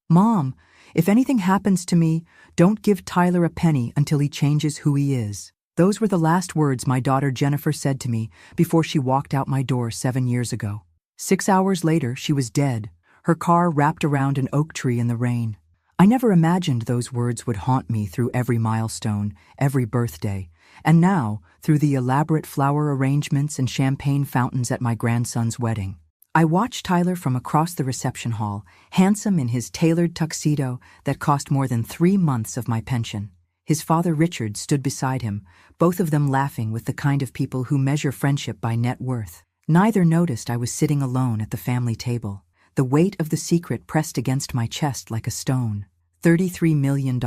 "Mom, if anything happens to me, don't give Tyler a penny until he changes who he is." Those were the last words my daughter Jennifer said to me before she walked out my door 7 years ago. 6 hours later, she was dead, her car wrapped around an oak tree in the rain. I never imagined those words would haunt me through every milestone, every birthday, and now through the elaborate flower arrangements and champagne fountains at my grandson's wedding. I watched Tyler from across the reception hall, handsome in his tailored tuxedo that cost more than 3 months of my pension. His father Richard stood beside him, both of them laughing with the kind of people who measure friendship by net worth. Neither noticed I was sitting alone at the family table, the weight of the secret pressed against my chest like a stone. $33 million,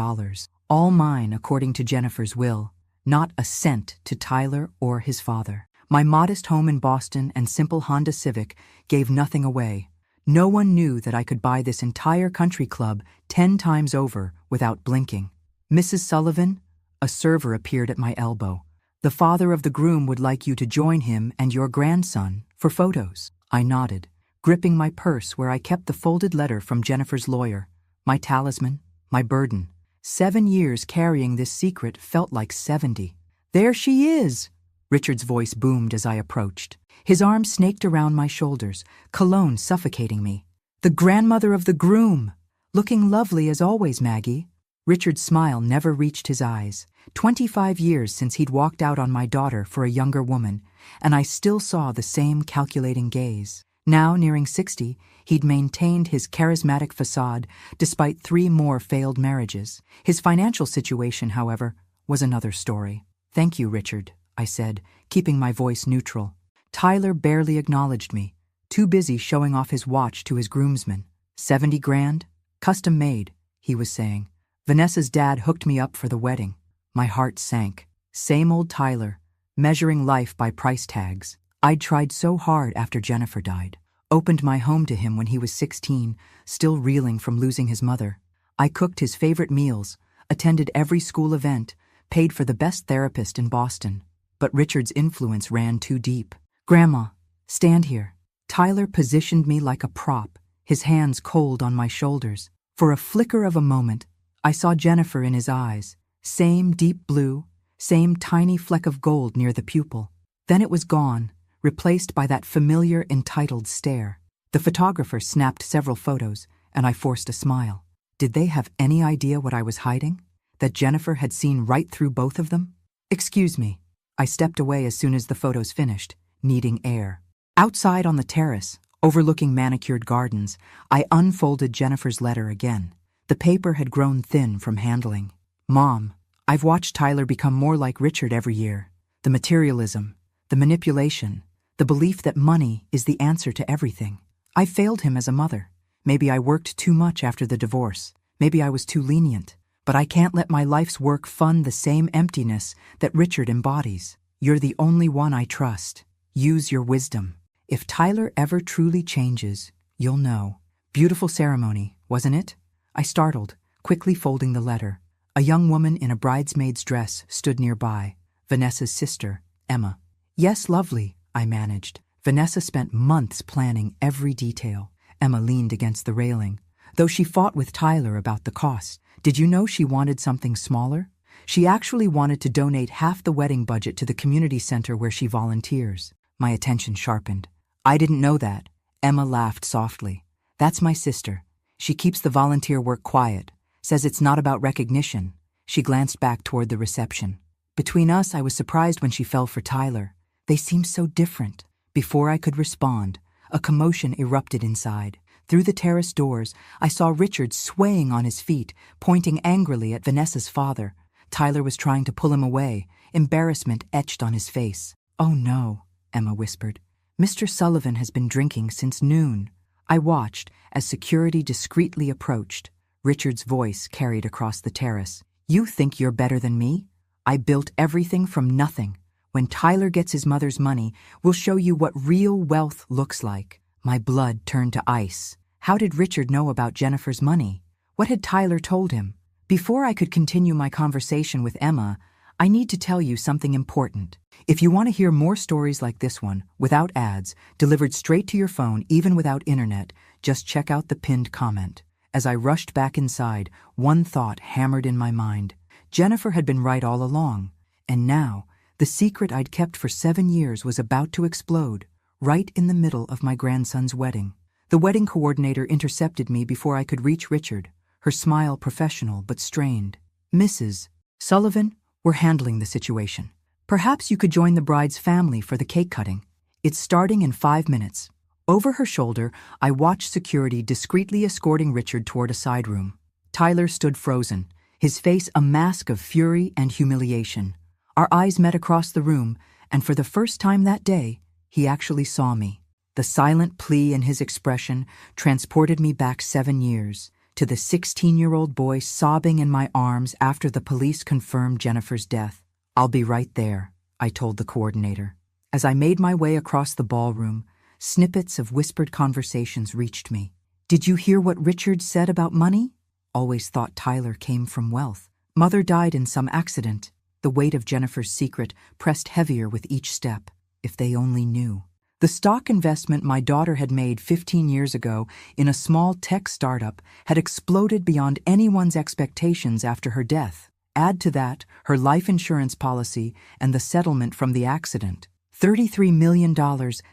all mine according to Jennifer's will, not a cent to Tyler or his father. My modest home in Boston and simple Honda Civic gave nothing away. No one knew that I could buy this entire country club 10 times over without blinking. "Mrs. Sullivan," a server appeared at my elbow. "The father of the groom would like you to join him and your grandson for photos." I nodded, gripping my purse where I kept the folded letter from Jennifer's lawyer, my talisman, my burden. 7 years carrying this secret felt like 70. "There she is!" Richard's voice boomed as I approached. His arm snaked around my shoulders, cologne suffocating me. "The grandmother of the groom! Looking lovely as always, Maggie." Richard's smile never reached his eyes. 25 years since he'd walked out on my daughter for a younger woman, and I still saw the same calculating gaze. Now, nearing 60, he'd maintained his charismatic facade despite 3 more failed marriages. His financial situation, however, was another story. "Thank you, Richard," I said, keeping my voice neutral. Tyler barely acknowledged me, too busy showing off his watch to his groomsmen. 70 grand? Custom made, he was saying. Vanessa's dad hooked me up for the wedding. My heart sank. Same old Tyler, measuring life by price tags. I'd tried so hard after Jennifer died. Opened my home to him when he was 16, still reeling from losing his mother. I cooked his favorite meals, attended every school event, paid for the best therapist in Boston. But Richard's influence ran too deep. "Grandma, stand here." Tyler positioned me like a prop, his hands cold on my shoulders. For a flicker of a moment, I saw Jennifer in his eyes, same deep blue, same tiny fleck of gold near the pupil. Then it was gone, replaced by that familiar, entitled stare. The photographer snapped several photos, and I forced a smile. Did they have any idea what I was hiding? That Jennifer had seen right through both of them? "Excuse me." I stepped away as soon as the photos finished, needing air. Outside on the terrace, overlooking manicured gardens, I unfolded Jennifer's letter again. The paper had grown thin from handling. "Mom, I've watched Tyler become more like Richard every year. The materialism, the manipulation, the belief that money is the answer to everything. I failed him as a mother. Maybe I worked too much after the divorce. Maybe I was too lenient. But I can't let my life's work fund the same emptiness that Richard embodies. You're the only one I trust. Use your wisdom. If Tyler ever truly changes, you'll know." Beautiful ceremony, wasn't it? I startled, quickly folding the letter. A young woman in a bridesmaid's dress stood nearby, Vanessa's sister, Emma. "Yes, lovely," I managed. Vanessa spent months planning every detail. Emma leaned against the railing, though she fought with Tyler about the cost. Did you know she wanted something smaller? She actually wanted to donate half the wedding budget to the community center where she volunteers. My attention sharpened. "I didn't know that." Emma laughed softly. "That's my sister. She keeps the volunteer work quiet, says it's not about recognition." She glanced back toward the reception. Between us, I was surprised when she fell for Tyler. They seemed so different. Before I could respond, a commotion erupted inside. Through the terrace doors, I saw Richard swaying on his feet, pointing angrily at Vanessa's father. Tyler was trying to pull him away, embarrassment etched on his face. "Oh no," Emma whispered. "Mr. Sullivan has been drinking since noon." I watched as security discreetly approached. Richard's voice carried across the terrace. "You think you're better than me? I built everything from nothing. When Tyler gets his mother's money, we'll show you what real wealth looks like." My blood turned to ice. How did Richard know about Jennifer's money? What had Tyler told him? Before I could continue my conversation with Emma, I need to tell you something important. If you want to hear more stories like this one, without ads, delivered straight to your phone even without internet, just check out the pinned comment. As I rushed back inside, one thought hammered in my mind. Jennifer had been right all along, and now, the secret I'd kept for 7 years was about to explode, right in the middle of my grandson's wedding. The wedding coordinator intercepted me before I could reach Richard, her smile professional but strained. "Mrs. Sullivan, we're handling the situation. Perhaps you could join the bride's family for the cake cutting. It's starting in 5 minutes." Over her shoulder, I watched security discreetly escorting Richard toward a side room. Tyler stood frozen, his face a mask of fury and humiliation. Our eyes met across the room, and for the first time that day, he actually saw me. The silent plea in his expression transported me back 7 years, to the 16-year-old boy sobbing in my arms after the police confirmed Jennifer's death. "I'll be right there," I told the coordinator. As I made my way across the ballroom, snippets of whispered conversations reached me. "Did you hear what Richard said about money? Always thought Tyler came from wealth. Mother died in some accident." The weight of Jennifer's secret pressed heavier with each step. If they only knew. The stock investment my daughter had made 15 years ago in a small tech startup had exploded beyond anyone's expectations after her death. Add to that her life insurance policy and the settlement from the accident. $33 million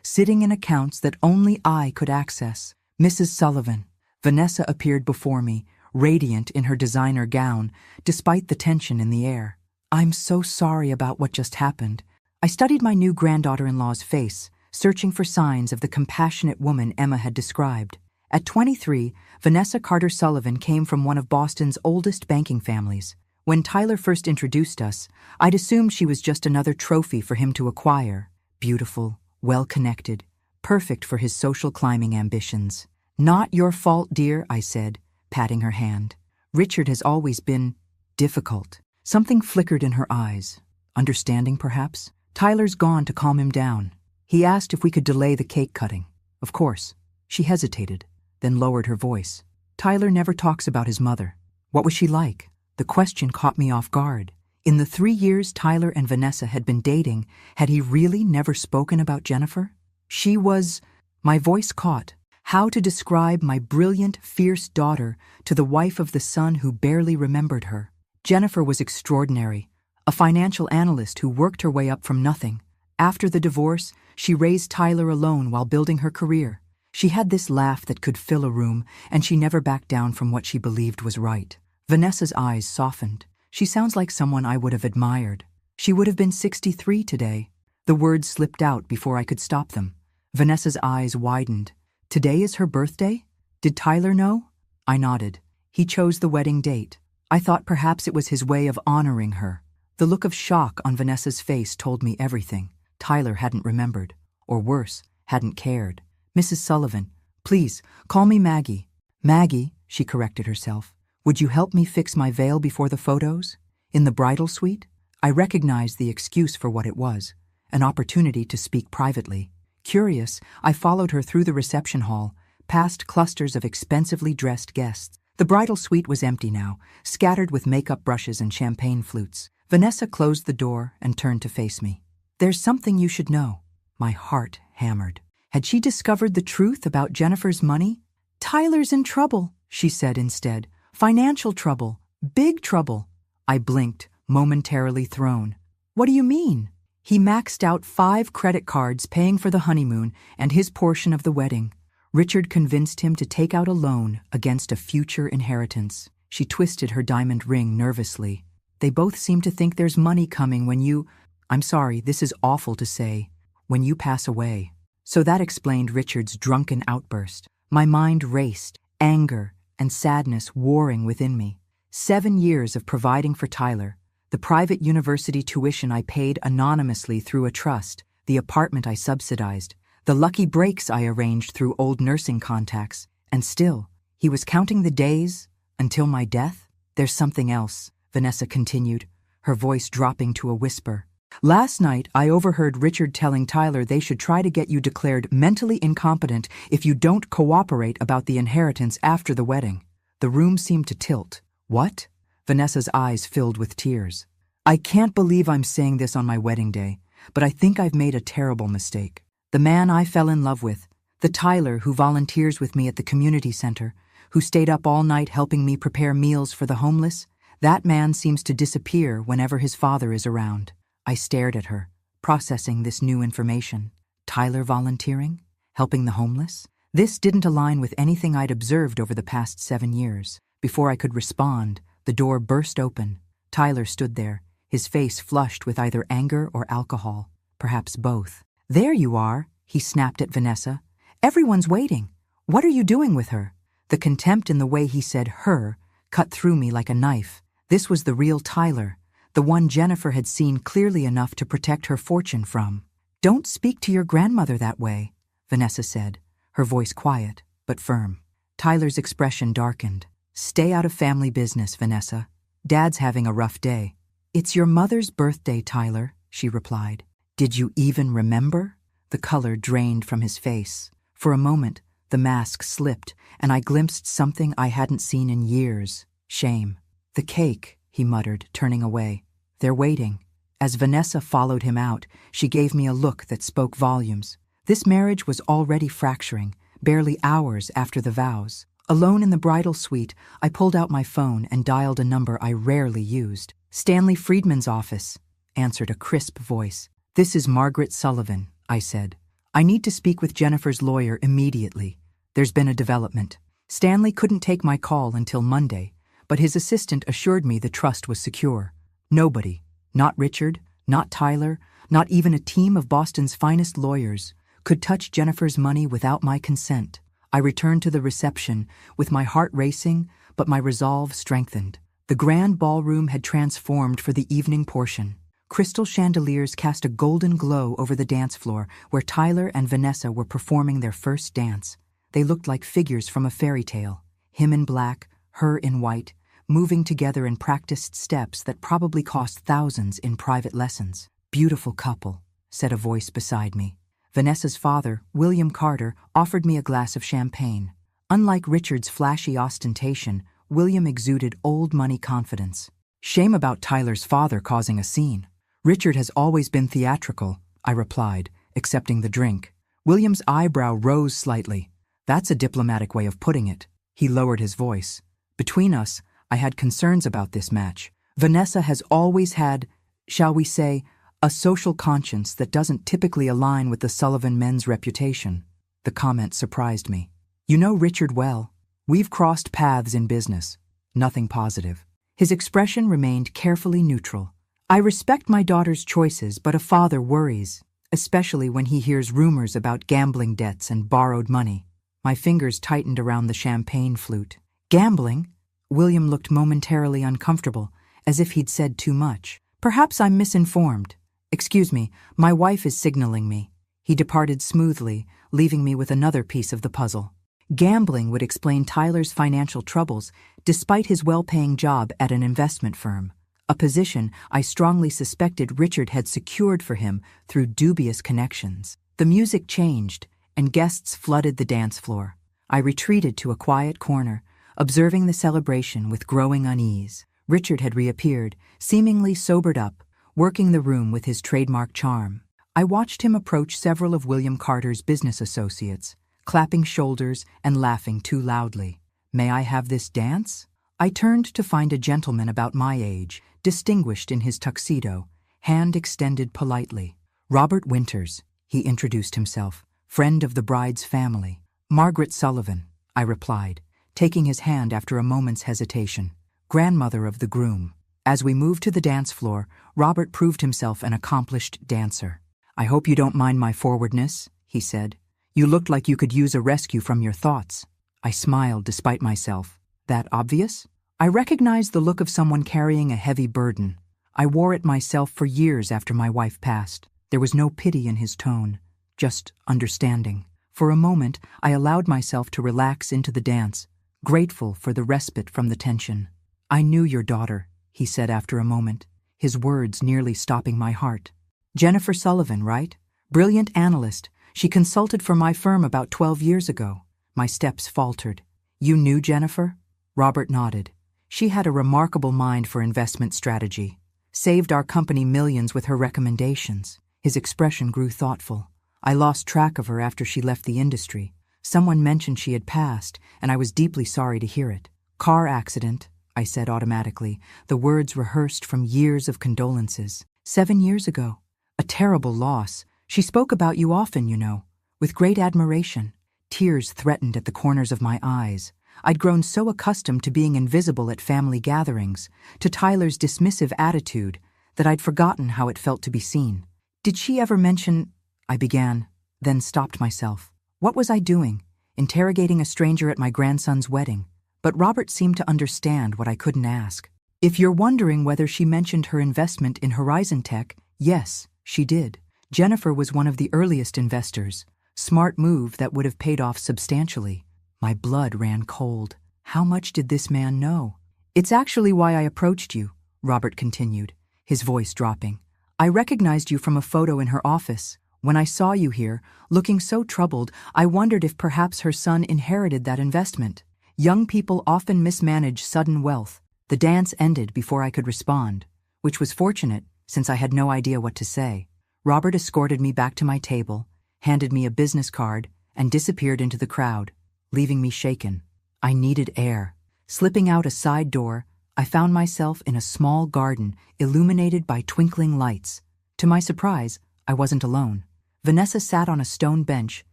sitting in accounts that only I could access. "Mrs. Sullivan." Vanessa appeared before me, radiant in her designer gown, despite the tension in the air. "I'm so sorry about what just happened." I studied my new granddaughter-in-law's face, searching for signs of the compassionate woman Emma had described. At 23, Vanessa Carter Sullivan came from one of Boston's oldest banking families. When Tyler first introduced us, I'd assumed she was just another trophy for him to acquire. Beautiful, well-connected, perfect for his social climbing ambitions. "Not your fault, dear," I said, patting her hand. "Richard has always been difficult." Something flickered in her eyes. Understanding, perhaps? "Tyler's gone to calm him down. He asked if we could delay the cake cutting." "Of course." She hesitated, then lowered her voice. "Tyler never talks about his mother. What was she like?" The question caught me off guard. In the 3 years Tyler and Vanessa had been dating, had he really never spoken about Jennifer? She was... My voice caught. How to describe my brilliant, fierce daughter to the wife of the son who barely remembered her? Jennifer was extraordinary, a financial analyst who worked her way up from nothing. After the divorce, she raised Tyler alone while building her career. She had this laugh that could fill a room, and she never backed down from what she believed was right. Vanessa's eyes softened. "She sounds like someone I would have admired. She would have been 63 today." The words slipped out before I could stop them. Vanessa's eyes widened. "Today is her birthday? Did Tyler know?" I nodded. He chose the wedding date. I thought perhaps it was his way of honoring her. The look of shock on Vanessa's face told me everything. Tyler hadn't remembered. Or worse, hadn't cared. "Mrs. Sullivan, please, call me Maggie." "Maggie," she corrected herself. "Would you help me fix my veil before the photos? In the bridal suite?" I recognized the excuse for what it was. An opportunity to speak privately. Curious, I followed her through the reception hall, past clusters of expensively dressed guests. The bridal suite was empty now, scattered with makeup brushes and champagne flutes. Vanessa closed the door and turned to face me. "There's something you should know." My heart hammered. Had she discovered the truth about Jennifer's money? "Tyler's in trouble," she said instead. "Financial trouble. Big trouble." I blinked, momentarily thrown. "What do you mean?" "He maxed out 5 credit cards paying for the honeymoon and his portion of the wedding. Richard convinced him to take out a loan against a future inheritance." She twisted her diamond ring nervously. "They both seem to think there's money coming when you... I'm sorry, this is awful to say. When you pass away." So that explained Richard's drunken outburst. My mind raced, anger and sadness warring within me. 7 years of providing for Tyler, the private university tuition I paid anonymously through a trust, the apartment I subsidized, the lucky breaks I arranged through old nursing contacts, and still, he was counting the days until my death? "There's something else," Vanessa continued, her voice dropping to a whisper. "Last night, I overheard Richard telling Tyler they should try to get you declared mentally incompetent if you don't cooperate about the inheritance after the wedding." The room seemed to tilt. "What?" Vanessa's eyes filled with tears. "I can't believe I'm saying this on my wedding day, but I think I've made a terrible mistake. The man I fell in love with, the Tyler who volunteers with me at the community center, who stayed up all night helping me prepare meals for the homeless? That man seems to disappear whenever his father is around. I stared at her, processing this new information. Tyler volunteering? Helping the homeless? This didn't align with anything I'd observed over the past 7 years. Before I could respond, the door burst open. Tyler stood there, his face flushed with either anger or alcohol, perhaps both. "There you are," he snapped at Vanessa. "Everyone's waiting. What are you doing with her?" The contempt in the way he said "her" cut through me like a knife. This was the real Tyler, the one Jennifer had seen clearly enough to protect her fortune from. "Don't speak to your grandmother that way," Vanessa said, her voice quiet but firm. Tyler's expression darkened. "Stay out of family business, Vanessa. Dad's having a rough day." "It's your mother's birthday, Tyler," she replied. "Did you even remember?" The color drained from his face. For a moment, the mask slipped, and I glimpsed something I hadn't seen in years. Shame. "The cake," he muttered, turning away. "They're waiting." As Vanessa followed him out, she gave me a look that spoke volumes. This marriage was already fracturing, barely hours after the vows. Alone in the bridal suite, I pulled out my phone and dialed a number I rarely used. "Stanley Friedman's office," answered a crisp voice. "This is Margaret Sullivan," I said. "I need to speak with Jennifer's lawyer immediately. There's been a development." Stanley couldn't take my call until Monday, but his assistant assured me the trust was secure. Nobody, not Richard, not Tyler, not even a team of Boston's finest lawyers, could touch Jennifer's money without my consent. I returned to the reception, with my heart racing, but my resolve strengthened. The grand ballroom had transformed for the evening portion. Crystal chandeliers cast a golden glow over the dance floor where Tyler and Vanessa were performing their first dance. They looked like figures from a fairy tale, him in black, her in white, moving together in practiced steps that probably cost thousands in private lessons. "Beautiful couple," said a voice beside me. Vanessa's father, William Carter, offered me a glass of champagne. Unlike Richard's flashy ostentation, William exuded old money confidence. "Shame about Tyler's father causing a scene. Richard has always been theatrical," I replied, accepting the drink. William's eyebrow rose slightly. "That's a diplomatic way of putting it." He lowered his voice. "Between us, I had concerns about this match. Vanessa has always had, shall we say, a social conscience that doesn't typically align with the Sullivan men's reputation." The comment surprised me. "You know Richard well. We've crossed paths in business." Nothing positive. His expression remained carefully neutral. "I respect my daughter's choices, but a father worries, especially when he hears rumors about gambling debts and borrowed money." My fingers tightened around the champagne flute. "Gambling?" William looked momentarily uncomfortable, as if he'd said too much. "Perhaps I'm misinformed. Excuse me, my wife is signaling me." He departed smoothly, leaving me with another piece of the puzzle. Gambling would explain Tyler's financial troubles, despite his well-paying job at an investment firm, a position I strongly suspected Richard had secured for him through dubious connections. The music changed, and guests flooded the dance floor. I retreated to a quiet corner, observing the celebration with growing unease. Richard had reappeared, seemingly sobered up, working the room with his trademark charm. I watched him approach several of William Carter's business associates, clapping shoulders and laughing too loudly. "May I have this dance?" I turned to find a gentleman about my age, distinguished in his tuxedo, hand extended politely. "Robert Winters," he introduced himself, "friend of the bride's family." "Margaret Sullivan," I replied, taking his hand after a moment's hesitation. "Grandmother of the groom." As we moved to the dance floor, Robert proved himself an accomplished dancer. "I hope you don't mind my forwardness," he said. "You looked like you could use a rescue from your thoughts." I smiled despite myself. "That obvious?" I recognized the look of someone carrying a heavy burden. I wore it myself for years after my wife passed. There was no pity in his tone, just understanding. For a moment, I allowed myself to relax into the dance, grateful for the respite from the tension. "I knew your daughter," he said after a moment, his words nearly stopping my heart. "Jennifer Sullivan, right? Brilliant analyst. She consulted for my firm about 12 years ago." My steps faltered. "You knew Jennifer?" Robert nodded. "She had a remarkable mind for investment strategy. Saved our company millions with her recommendations." His expression grew thoughtful. "I lost track of her after she left the industry, Someone mentioned she had passed, and I was deeply sorry to hear it. Car accident, I said automatically, the words rehearsed from years of condolences. 7 years ago. A terrible loss. She spoke about you often, you know, with great admiration. Tears threatened at the corners of my eyes. I'd grown so accustomed to being invisible at family gatherings, to Tyler's dismissive attitude, that I'd forgotten how it felt to be seen. Did she ever mention... I began, then stopped myself. What was I doing? Interrogating a stranger at my grandson's wedding. But Robert seemed to understand what I couldn't ask. If you're wondering whether she mentioned her investment in Horizon Tech, yes, she did. Jennifer was one of the earliest investors. Smart move that would have paid off substantially. My blood ran cold. How much did this man know? It's actually why I approached you, Robert continued, his voice dropping. I recognized you from a photo in her office. When I saw you here, looking so troubled, I wondered if perhaps her son inherited that investment. Young people often mismanage sudden wealth. The dance ended before I could respond, which was fortunate since I had no idea what to say. Robert escorted me back to my table, handed me a business card, and disappeared into the crowd, leaving me shaken. I needed air. Slipping out a side door, I found myself in a small garden illuminated by twinkling lights. To my surprise, I wasn't alone. Vanessa sat on a stone bench,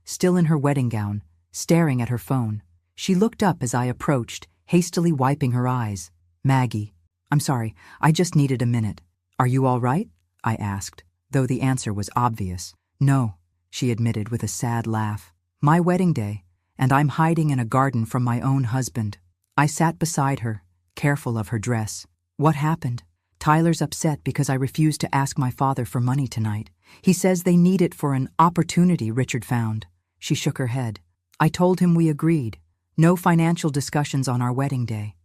still in her wedding gown, staring at her phone. She looked up as I approached, hastily wiping her eyes. Maggie, I'm sorry, I just needed a minute. Are you all right? I asked, though the answer was obvious. No, she admitted with a sad laugh. My wedding day, and I'm hiding in a garden from my own husband. I sat beside her, careful of her dress. What happened? Tyler's upset because I refused to ask my father for money tonight. He says they need it for an opportunity Richard found. She shook her head. I told him we agreed. No financial discussions on our wedding day.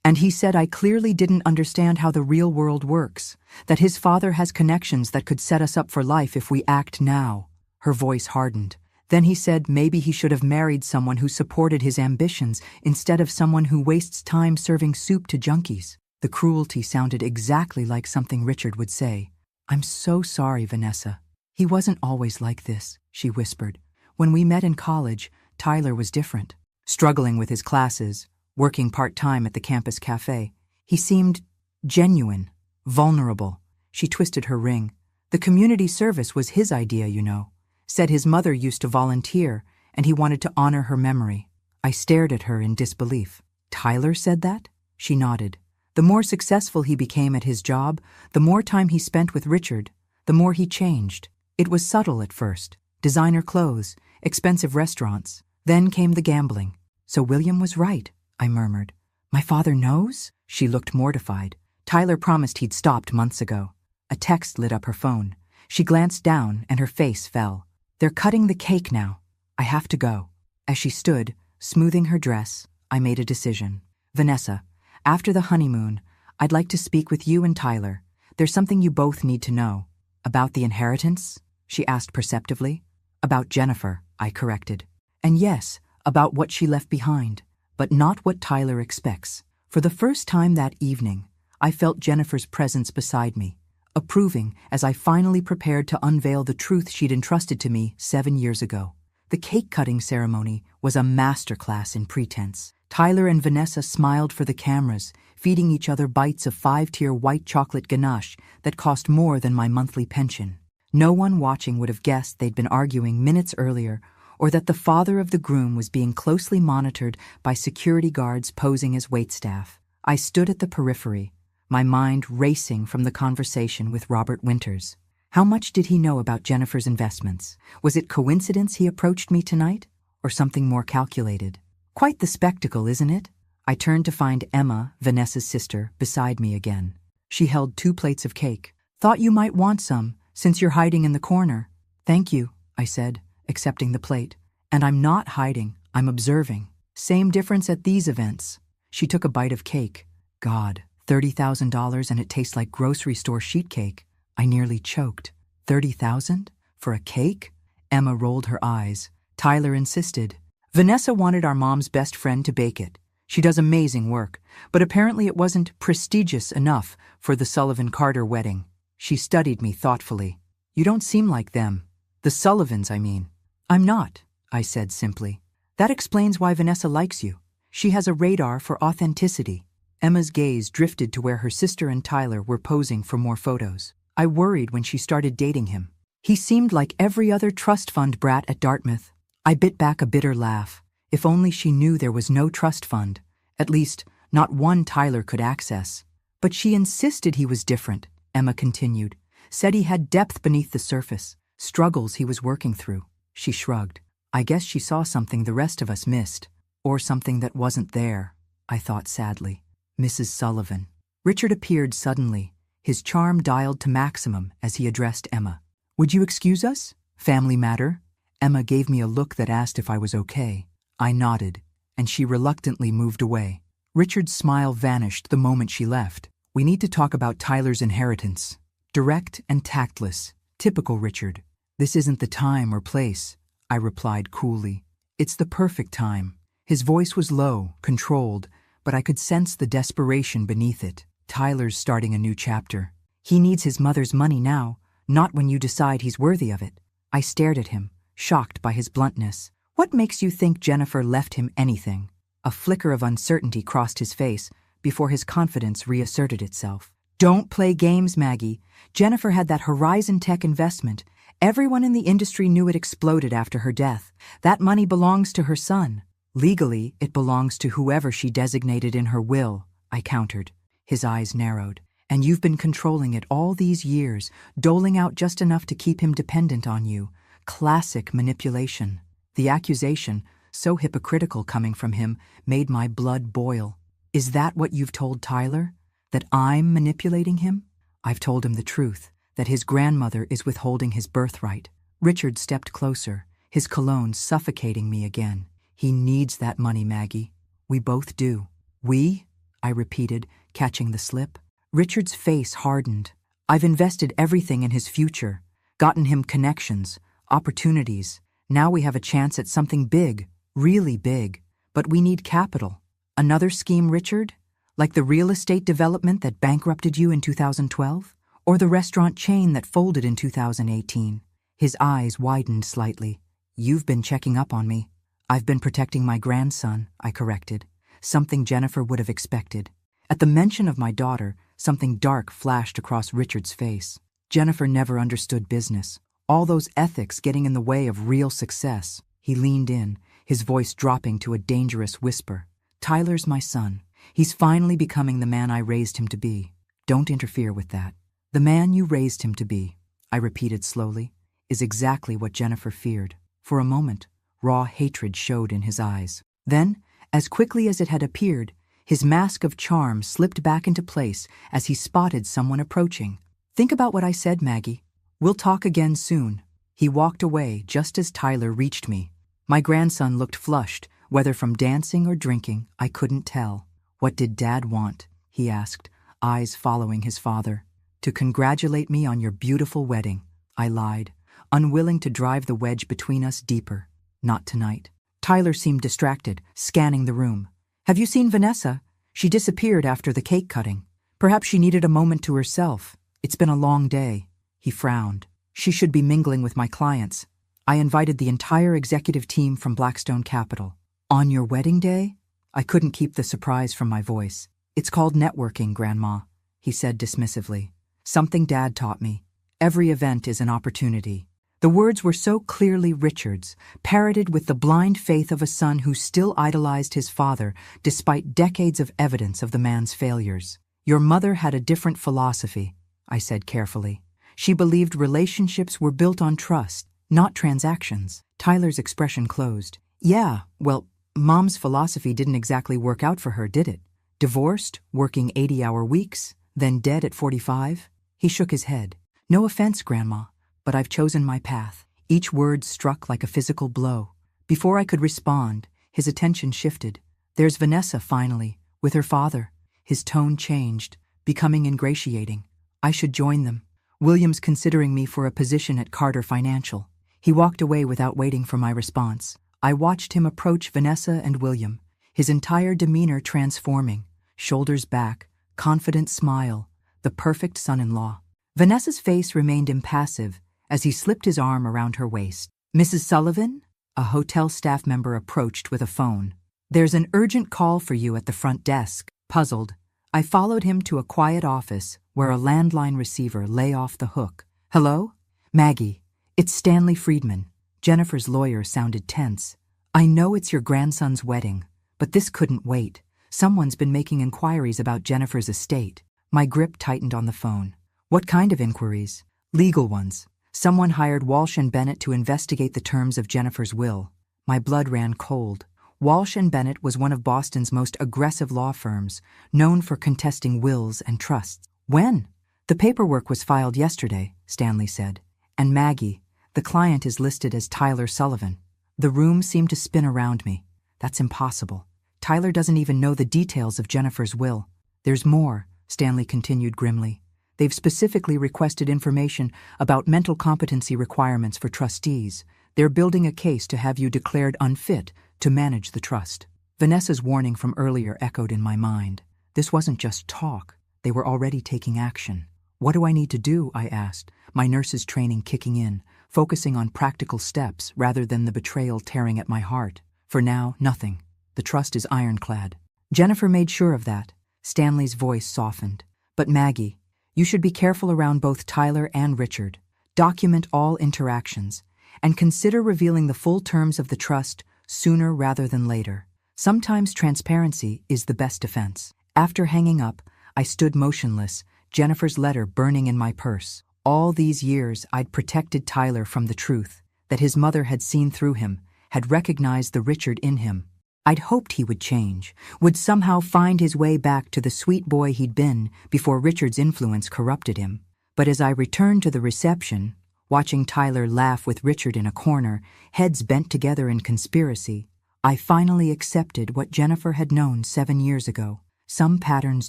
And he said I clearly didn't understand how the real world works, that his father has connections that could set us up for life if we act now. Her voice hardened. Then he said maybe he should have married someone who supported his ambitions instead of someone who wastes time serving soup to junkies. The cruelty sounded exactly like something Richard would say. I'm so sorry, Vanessa. He wasn't always like this, she whispered. When we met in college, Tyler was different. Struggling with his classes, working part-time at the campus cafe. He seemed genuine, vulnerable. She twisted her ring. The community service was his idea, you know. Said his mother used to volunteer, and he wanted to honor her memory. I stared at her in disbelief. Tyler said that? She nodded. The more successful he became at his job, the more time he spent with Richard, the more he changed. It was subtle at first. Designer clothes, expensive restaurants. Then came the gambling. So William was right, I murmured. My father knows? She looked mortified. Tyler promised he'd stopped months ago. A text lit up her phone. She glanced down and her face fell. They're cutting the cake now. I have to go. As she stood, smoothing her dress, I made a decision. Vanessa, after the honeymoon, I'd like to speak with you and Tyler. There's something you both need to know. About the inheritance? She asked perceptively. About Jennifer, I corrected. And yes, about what she left behind, but not what Tyler expects. For the first time that evening, I felt Jennifer's presence beside me, approving as I finally prepared to unveil the truth she'd entrusted to me 7 years ago. The cake-cutting ceremony was a masterclass in pretense. Tyler and Vanessa smiled for the cameras, feeding each other bites of 5-tier white chocolate ganache that cost more than my monthly pension. No one watching would have guessed they'd been arguing minutes earlier, or that the father of the groom was being closely monitored by security guards posing as waitstaff. I stood at the periphery, my mind racing from the conversation with Robert Winters. How much did he know about Jennifer's investments? Was it coincidence he approached me tonight, or something more calculated? Quite the spectacle, isn't it? I turned to find Emma, Vanessa's sister, beside me again. She held 2 plates of cake. Thought you might want some, since you're hiding in the corner. Thank you, I said, accepting the plate. And I'm not hiding, I'm observing. Same difference at these events. She took a bite of cake. God, $30,000 and it tastes like grocery store sheet cake. I nearly choked. 30,000? For a cake? Emma rolled her eyes. Tyler insisted. Vanessa wanted our mom's best friend to bake it. She does amazing work, but apparently it wasn't prestigious enough for the Sullivan-Carter wedding. She studied me thoughtfully. You don't seem like them. The Sullivans, I mean. I'm not, I said simply. That explains why Vanessa likes you. She has a radar for authenticity. Emma's gaze drifted to where her sister and Tyler were posing for more photos. I worried when she started dating him. He seemed like every other trust fund brat at Dartmouth. I bit back a bitter laugh. If only she knew there was no trust fund. At least, not one Tyler could access. But she insisted he was different, Emma continued. Said he had depth beneath the surface, struggles he was working through. She shrugged. I guess she saw something the rest of us missed. Or something that wasn't there, I thought sadly. Mrs. Sullivan. Richard appeared suddenly, his charm dialed to maximum as he addressed Emma. Would you excuse us? Family matter? Emma gave me a look that asked if I was okay. I nodded, and she reluctantly moved away. Richard's smile vanished the moment she left. We need to talk about Tyler's inheritance. Direct and tactless. Typical Richard. This isn't the time or place, I replied coolly. It's the perfect time. His voice was low, controlled, but I could sense the desperation beneath it. Tyler's starting a new chapter. He needs his mother's money now, not when you decide he's worthy of it. I stared at him, shocked by his bluntness. What makes you think Jennifer left him anything? A flicker of uncertainty crossed his face before his confidence reasserted itself. Don't play games, Maggie. Jennifer had that Horizon Tech investment. Everyone in the industry knew it exploded after her death. That money belongs to her son. Legally, it belongs to whoever she designated in her will, I countered. His eyes narrowed. And you've been controlling it all these years, doling out just enough to keep him dependent on you. Classic manipulation. The accusation, so hypocritical coming from him, made my blood boil. Is that what you've told Tyler? That I'm manipulating him? I've told him the truth, that his grandmother is withholding his birthright. Richard stepped closer, his cologne suffocating me again. He needs that money, Maggie. We both do. We? I repeated, catching the slip. Richard's face hardened. I've invested everything in his future, gotten him connections, opportunities. Now we have a chance at something big, really big. But we need capital. Another scheme, Richard? Like the real estate development that bankrupted you in 2012? Or the restaurant chain that folded in 2018? His eyes widened slightly. You've been checking up on me. I've been protecting my grandson, I corrected. Something Jennifer would have expected. At the mention of my daughter, something dark flashed across Richard's face. Jennifer never understood business. All those ethics getting in the way of real success. He leaned in, his voice dropping to a dangerous whisper. Tyler's my son. He's finally becoming the man I raised him to be. Don't interfere with that. The man you raised him to be, I repeated slowly, is exactly what Jennifer feared. For a moment, raw hatred showed in his eyes. Then, as quickly as it had appeared, his mask of charm slipped back into place as he spotted someone approaching. Think about what I said, Maggie. We'll talk again soon. He walked away just as Tyler reached me. My grandson looked flushed, whether from dancing or drinking, I couldn't tell. What did Dad want? He asked, eyes following his father. To congratulate me on your beautiful wedding, I lied, unwilling to drive the wedge between us deeper. Not tonight. Tyler seemed distracted, scanning the room. Have you seen Vanessa? She disappeared after the cake cutting. Perhaps she needed a moment to herself. It's been a long day. He frowned. She should be mingling with my clients. I invited the entire executive team from Blackstone Capital. On your wedding day? I couldn't keep the surprise from my voice. It's called networking, Grandma, he said dismissively. Something Dad taught me. Every event is an opportunity. The words were so clearly Richard's, parroted with the blind faith of a son who still idolized his father despite decades of evidence of the man's failures. Your mother had a different philosophy, I said carefully. She believed relationships were built on trust, not transactions. Tyler's expression closed. Yeah, well, Mom's philosophy didn't exactly work out for her, did it? Divorced, working 80-hour weeks, then dead at 45? He shook his head. No offense, Grandma, but I've chosen my path. Each word struck like a physical blow. Before I could respond, his attention shifted. There's Vanessa, finally, with her father. His tone changed, becoming ingratiating. I should join them. William's considering me for a position at Carter Financial. He walked away without waiting for my response. I watched him approach Vanessa and William, his entire demeanor transforming. Shoulders back, confident smile, the perfect son-in-law. Vanessa's face remained impassive as he slipped his arm around her waist. Mrs. Sullivan? A hotel staff member approached with a phone. "There's an urgent call for you at the front desk." Puzzled, I followed him to a quiet office where a landline receiver lay off the hook. "Hello? Maggie, it's Stanley Friedman." Jennifer's lawyer sounded tense. "I know it's your grandson's wedding, but this couldn't wait. Someone's been making inquiries about Jennifer's estate." My grip tightened on the phone. "What kind of inquiries?" "Legal ones. Someone hired Walsh and Bennett to investigate the terms of Jennifer's will." My blood ran cold. Walsh and Bennett was one of Boston's most aggressive law firms, known for contesting wills and trusts. "When?" "The paperwork was filed yesterday," Stanley said. "And Maggie, the client is listed as Tyler Sullivan." The room seemed to spin around me. That's impossible. Tyler doesn't even know the details of Jennifer's will. "There's more," Stanley continued grimly. "They've specifically requested information about mental competency requirements for trustees. They're building a case to have you declared unfit to manage the trust." Vanessa's warning from earlier echoed in my mind. This wasn't just talk. They were already taking action. "What do I need to do?" I asked, my nurse's training kicking in, focusing on practical steps rather than the betrayal tearing at my heart. "For now, nothing. The trust is ironclad." Jennifer made sure of that. Stanley's voice softened. "But Maggie, you should be careful around both Tyler and Richard. Document all interactions, and consider revealing the full terms of the trust sooner rather than later. Sometimes transparency is the best defense." After hanging up, I stood motionless, Jennifer's letter burning in my purse. All these years I'd protected Tyler from the truth, that his mother had seen through him, had recognized the Richard in him. I'd hoped he would change, would somehow find his way back to the sweet boy he'd been before Richard's influence corrupted him. But as I returned to the reception, watching Tyler laugh with Richard in a corner, heads bent together in conspiracy, I finally accepted what Jennifer had known 7 years ago. Some patterns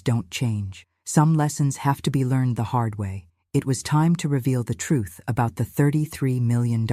don't change. Some lessons have to be learned the hard way. It was time to reveal the truth about the $33 million.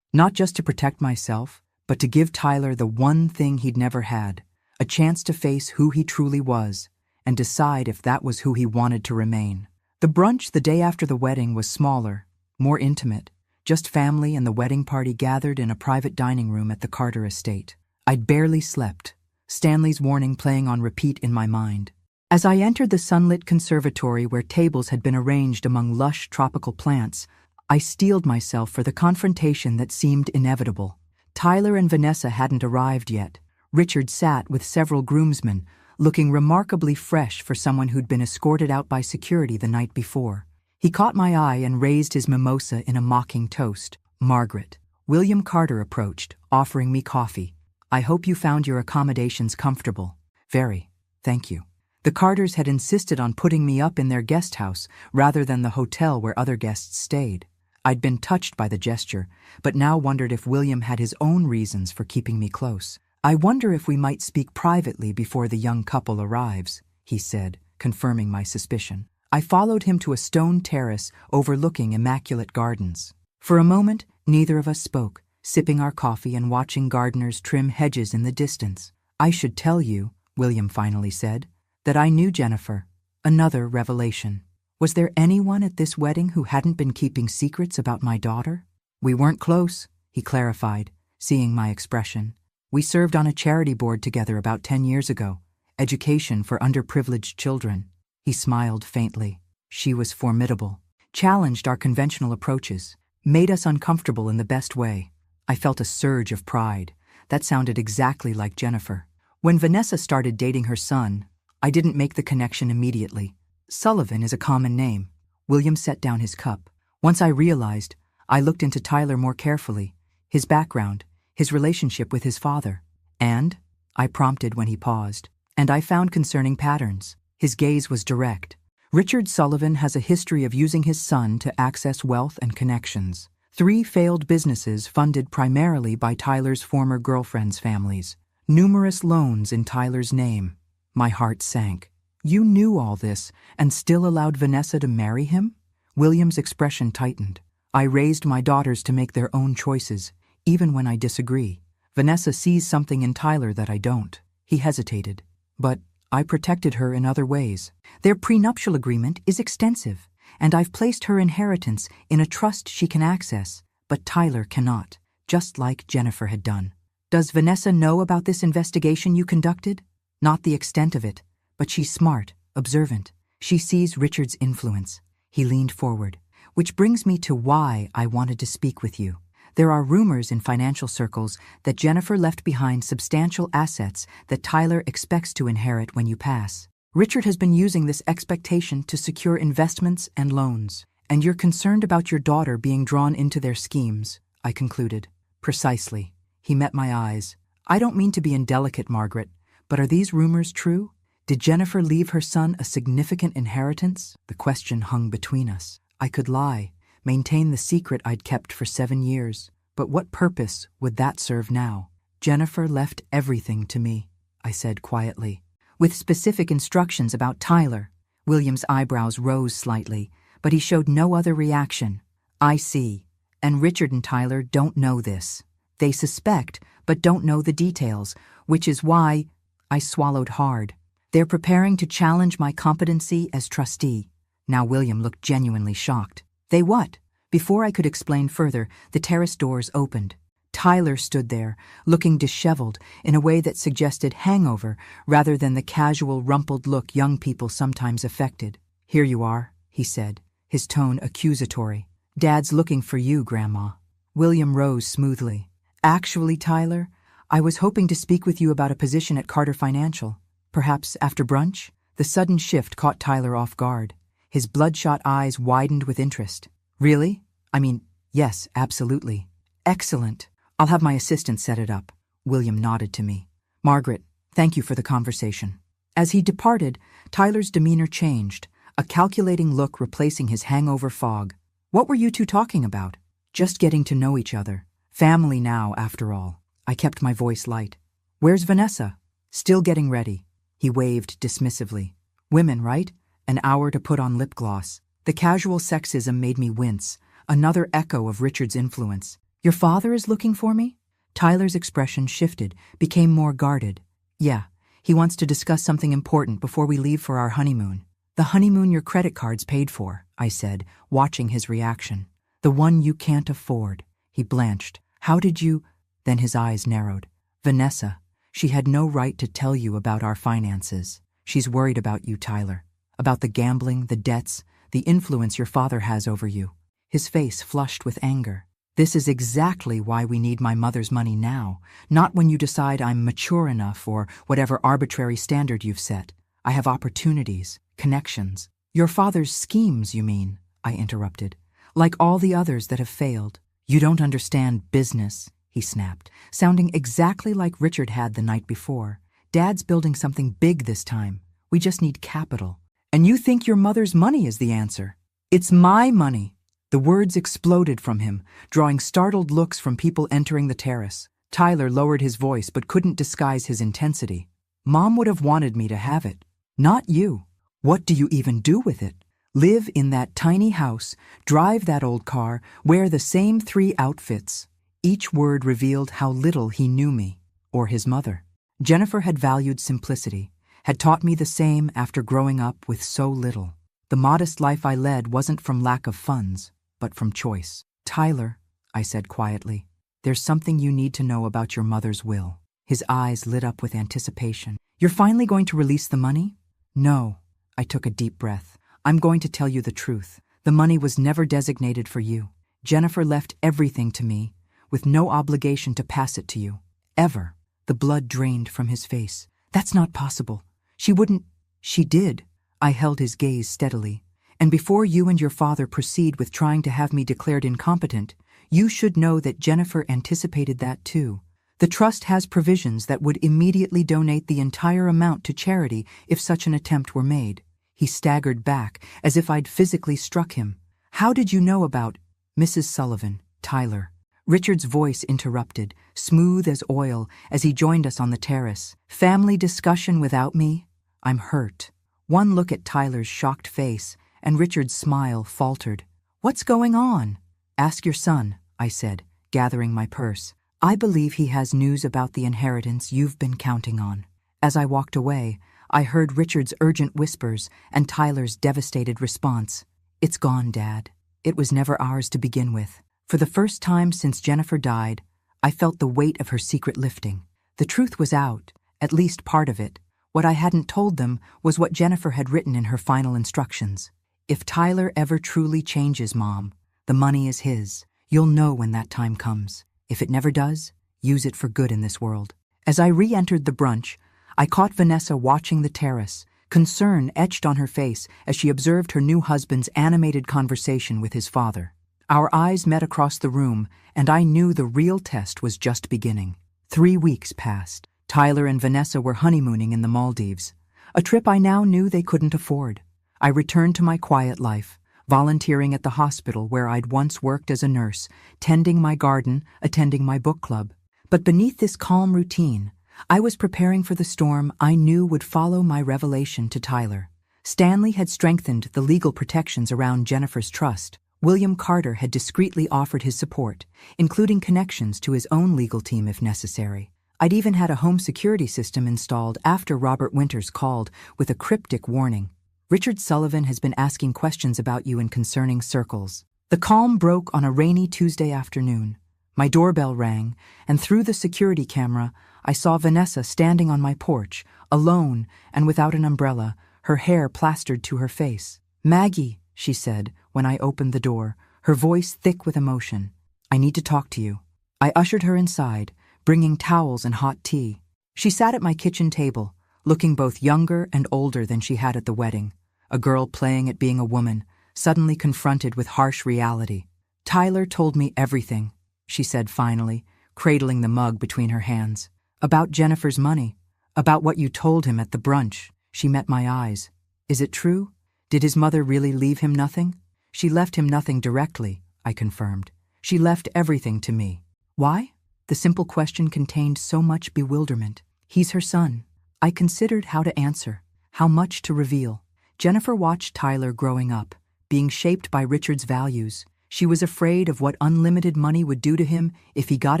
Not just to protect myself, but to give Tyler the one thing he'd never had, a chance to face who he truly was, and decide if that was who he wanted to remain. The brunch the day after the wedding was smaller, more intimate, just family and the wedding party gathered in a private dining room at the Carter estate. I'd barely slept, Stanley's warning playing on repeat in my mind. As I entered the sunlit conservatory where tables had been arranged among lush tropical plants, I steeled myself for the confrontation that seemed inevitable. Tyler and Vanessa hadn't arrived yet. Richard sat with several groomsmen, looking remarkably fresh for someone who'd been escorted out by security the night before. He caught my eye and raised his mimosa in a mocking toast. "Margaret." William Carter approached, offering me coffee. "I hope you found your accommodations comfortable." "Very, thank you." The Carters had insisted on putting me up in their guest house rather than the hotel where other guests stayed. I'd been touched by the gesture, but now wondered if William had his own reasons for keeping me close. "I wonder if we might speak privately before the young couple arrives," he said, confirming my suspicion. I followed him to a stone terrace overlooking immaculate gardens. For a moment, neither of us spoke, sipping our coffee and watching gardeners trim hedges in the distance. "I should tell you," William finally said, "that I knew Jennifer." Another revelation. Was there anyone at this wedding who hadn't been keeping secrets about my daughter? "We weren't close," he clarified, seeing my expression. "We served on a charity board together about 10 years ago, education for underprivileged children." He smiled faintly. "She was formidable, challenged our conventional approaches, made us uncomfortable in the best way." I felt a surge of pride. That sounded exactly like Jennifer. When Vanessa started dating her son, I didn't make the connection immediately. Sullivan is a common name. William set down his cup. Once I realized, I looked into Tyler more carefully, his background, his relationship with his father. "And?" I prompted when he paused. "And I found concerning patterns." His gaze was direct. "Richard Sullivan has a history of using his son to access wealth and connections. 3 failed businesses funded primarily by Tyler's former girlfriends' families. Numerous loans in Tyler's name." My heart sank. "You knew all this and still allowed Vanessa to marry him?" William's expression tightened. "I raised my daughters to make their own choices, even when I disagree. Vanessa sees something in Tyler that I don't." He hesitated. "But I protected her in other ways. Their prenuptial agreement is extensive, and I've placed her inheritance in a trust she can access, but Tyler cannot. just like Jennifer had done. Does Vanessa know about this investigation you conducted? Not the extent of it, but she's smart, observant. She sees Richard's influence. He leaned forward. Which brings me to why I wanted to speak with you. There are rumors in financial circles that Jennifer left behind substantial assets that Tyler expects to inherit when you pass. Richard has been using this expectation to secure investments and loans, and you're concerned about your daughter being drawn into their schemes, I concluded. Precisely. He met my eyes. I don't mean to be indelicate, Margaret, but are these rumors true? Did Jennifer leave her son a significant inheritance? The question hung between us. I could lie, maintain the secret I'd kept for 7 years, but what purpose would that serve now? Jennifer left everything to me, I said quietly. With specific instructions about Tyler. William's eyebrows rose slightly, but he showed no other reaction. I see. And Richard and Tyler don't know this. They suspect, but don't know the details, which is why I swallowed hard. They're preparing to challenge my competency as trustee. Now William looked genuinely shocked. They what? Before I could explain further, the terrace doors opened. Tyler stood there, looking disheveled in a way that suggested hangover rather than the casual, rumpled look young people sometimes affected. Here you are, he said, his tone accusatory. Dad's looking for you, Grandma. William rose smoothly. Actually, Tyler, I was hoping to speak with you about a position at Carter Financial. Perhaps after brunch? The sudden shift caught Tyler off guard. His bloodshot eyes widened with interest. Really? I mean, yes, absolutely. Excellent. I'll have my assistant set it up. William nodded to me. Margaret, thank you for the conversation. As he departed, Tyler's demeanor changed, a calculating look replacing his hangover fog. What were you two talking about? Just getting to know each other. Family now, after all. I kept my voice light. Where's Vanessa? Still getting ready. He waved dismissively. Women, right? An hour to put on lip gloss. The casual sexism made me wince, another echo of Richard's influence. Your father is looking for me? Tyler's expression shifted, became more guarded. Yeah, he wants to discuss something important before we leave for our honeymoon. The honeymoon your credit cards paid for, I said, watching his reaction. The one you can't afford. He blanched. How did you? Then his eyes narrowed. Vanessa, she had no right to tell you about our finances. She's worried about you, Tyler. About the gambling, the debts, the influence your father has over you. His face flushed with anger. This is exactly why we need my mother's money now, not when you decide I'm mature enough or whatever arbitrary standard you've set. I have opportunities, connections. Your father's schemes, you mean, I interrupted. Like all the others that have failed. You don't understand business, he snapped, sounding exactly like Richard had the night before. Dad's building something big this time. We just need capital. And you think your mother's money is the answer. It's my money. The words exploded from him, drawing startled looks from people entering the terrace. Tyler lowered his voice but couldn't disguise his intensity. Mom would have wanted me to have it. Not you. What do you even do with it? Live in that tiny house, drive that old car, wear the same 3 outfits. Each word revealed how little he knew me, or his mother. Jennifer had valued simplicity, had taught me the same after growing up with so little. The modest life I led wasn't from lack of funds, but from choice. Tyler, I said quietly, there's something you need to know about your mother's will. His eyes lit up with anticipation. You're finally going to release the money? No. I took a deep breath. I'm going to tell you the truth. The money was never designated for you. Jennifer left everything to me, with no obligation to pass it to you. Ever. The blood drained from his face. That's not possible. She wouldn't. She did. I held his gaze steadily. And before you and your father proceed with trying to have me declared incompetent, you should know that Jennifer anticipated that too. The trust has provisions that would immediately donate the entire amount to charity if such an attempt were made. He staggered back, as if I'd physically struck him. How did you know about Mrs. Sullivan, Tyler? Richard's voice interrupted, smooth as oil, as he joined us on the terrace. Family discussion without me? I'm hurt. One look at Tyler's shocked face, and Richard's smile faltered. What's going on? Ask your son, I said, gathering my purse. I believe he has news about the inheritance you've been counting on. As I walked away, I heard Richard's urgent whispers and Tyler's devastated response. It's gone, Dad. It was never ours to begin with. For the first time since Jennifer died, I felt the weight of her secret lifting. The truth was out, at least part of it. What I hadn't told them was what Jennifer had written in her final instructions. If Tyler ever truly changes, Mom, the money is his. You'll know when that time comes. If it never does, use it for good in this world. As I re-entered the brunch, I caught Vanessa watching the terrace, concern etched on her face as she observed her new husband's animated conversation with his father. Our eyes met across the room, and I knew the real test was just beginning. 3 weeks passed. Tyler and Vanessa were honeymooning in the Maldives, a trip I now knew they couldn't afford. I returned to my quiet life, volunteering at the hospital where I'd once worked as a nurse, tending my garden, attending my book club. But beneath this calm routine, I was preparing for the storm I knew would follow my revelation to Tyler. Stanley had strengthened the legal protections around Jennifer's trust. William Carter had discreetly offered his support, including connections to his own legal team if necessary. I'd even had a home security system installed after Robert Winters called with a cryptic warning. Richard Sullivan has been asking questions about you in concerning circles. The calm broke on a rainy Tuesday afternoon. My doorbell rang, and through the security camera, I saw Vanessa standing on my porch, alone and without an umbrella, her hair plastered to her face. "Maggie," she said when I opened the door, her voice thick with emotion. "I need to talk to you." I ushered her inside, bringing towels and hot tea. She sat at my kitchen table, looking both younger and older than she had at the wedding, a girl playing at being a woman, suddenly confronted with harsh reality. "Tyler told me everything," she said finally, cradling the mug between her hands. "About Jennifer's money, about what you told him at the brunch." She met my eyes. "Is it true? Did his mother really leave him nothing?" "She left him nothing directly," I confirmed. "She left everything to me." "Why?" The simple question contained so much bewilderment. "He's her son." I considered how to answer, how much to reveal. Jennifer watched Tyler growing up, being shaped by Richard's values. She was afraid of what unlimited money would do to him if he got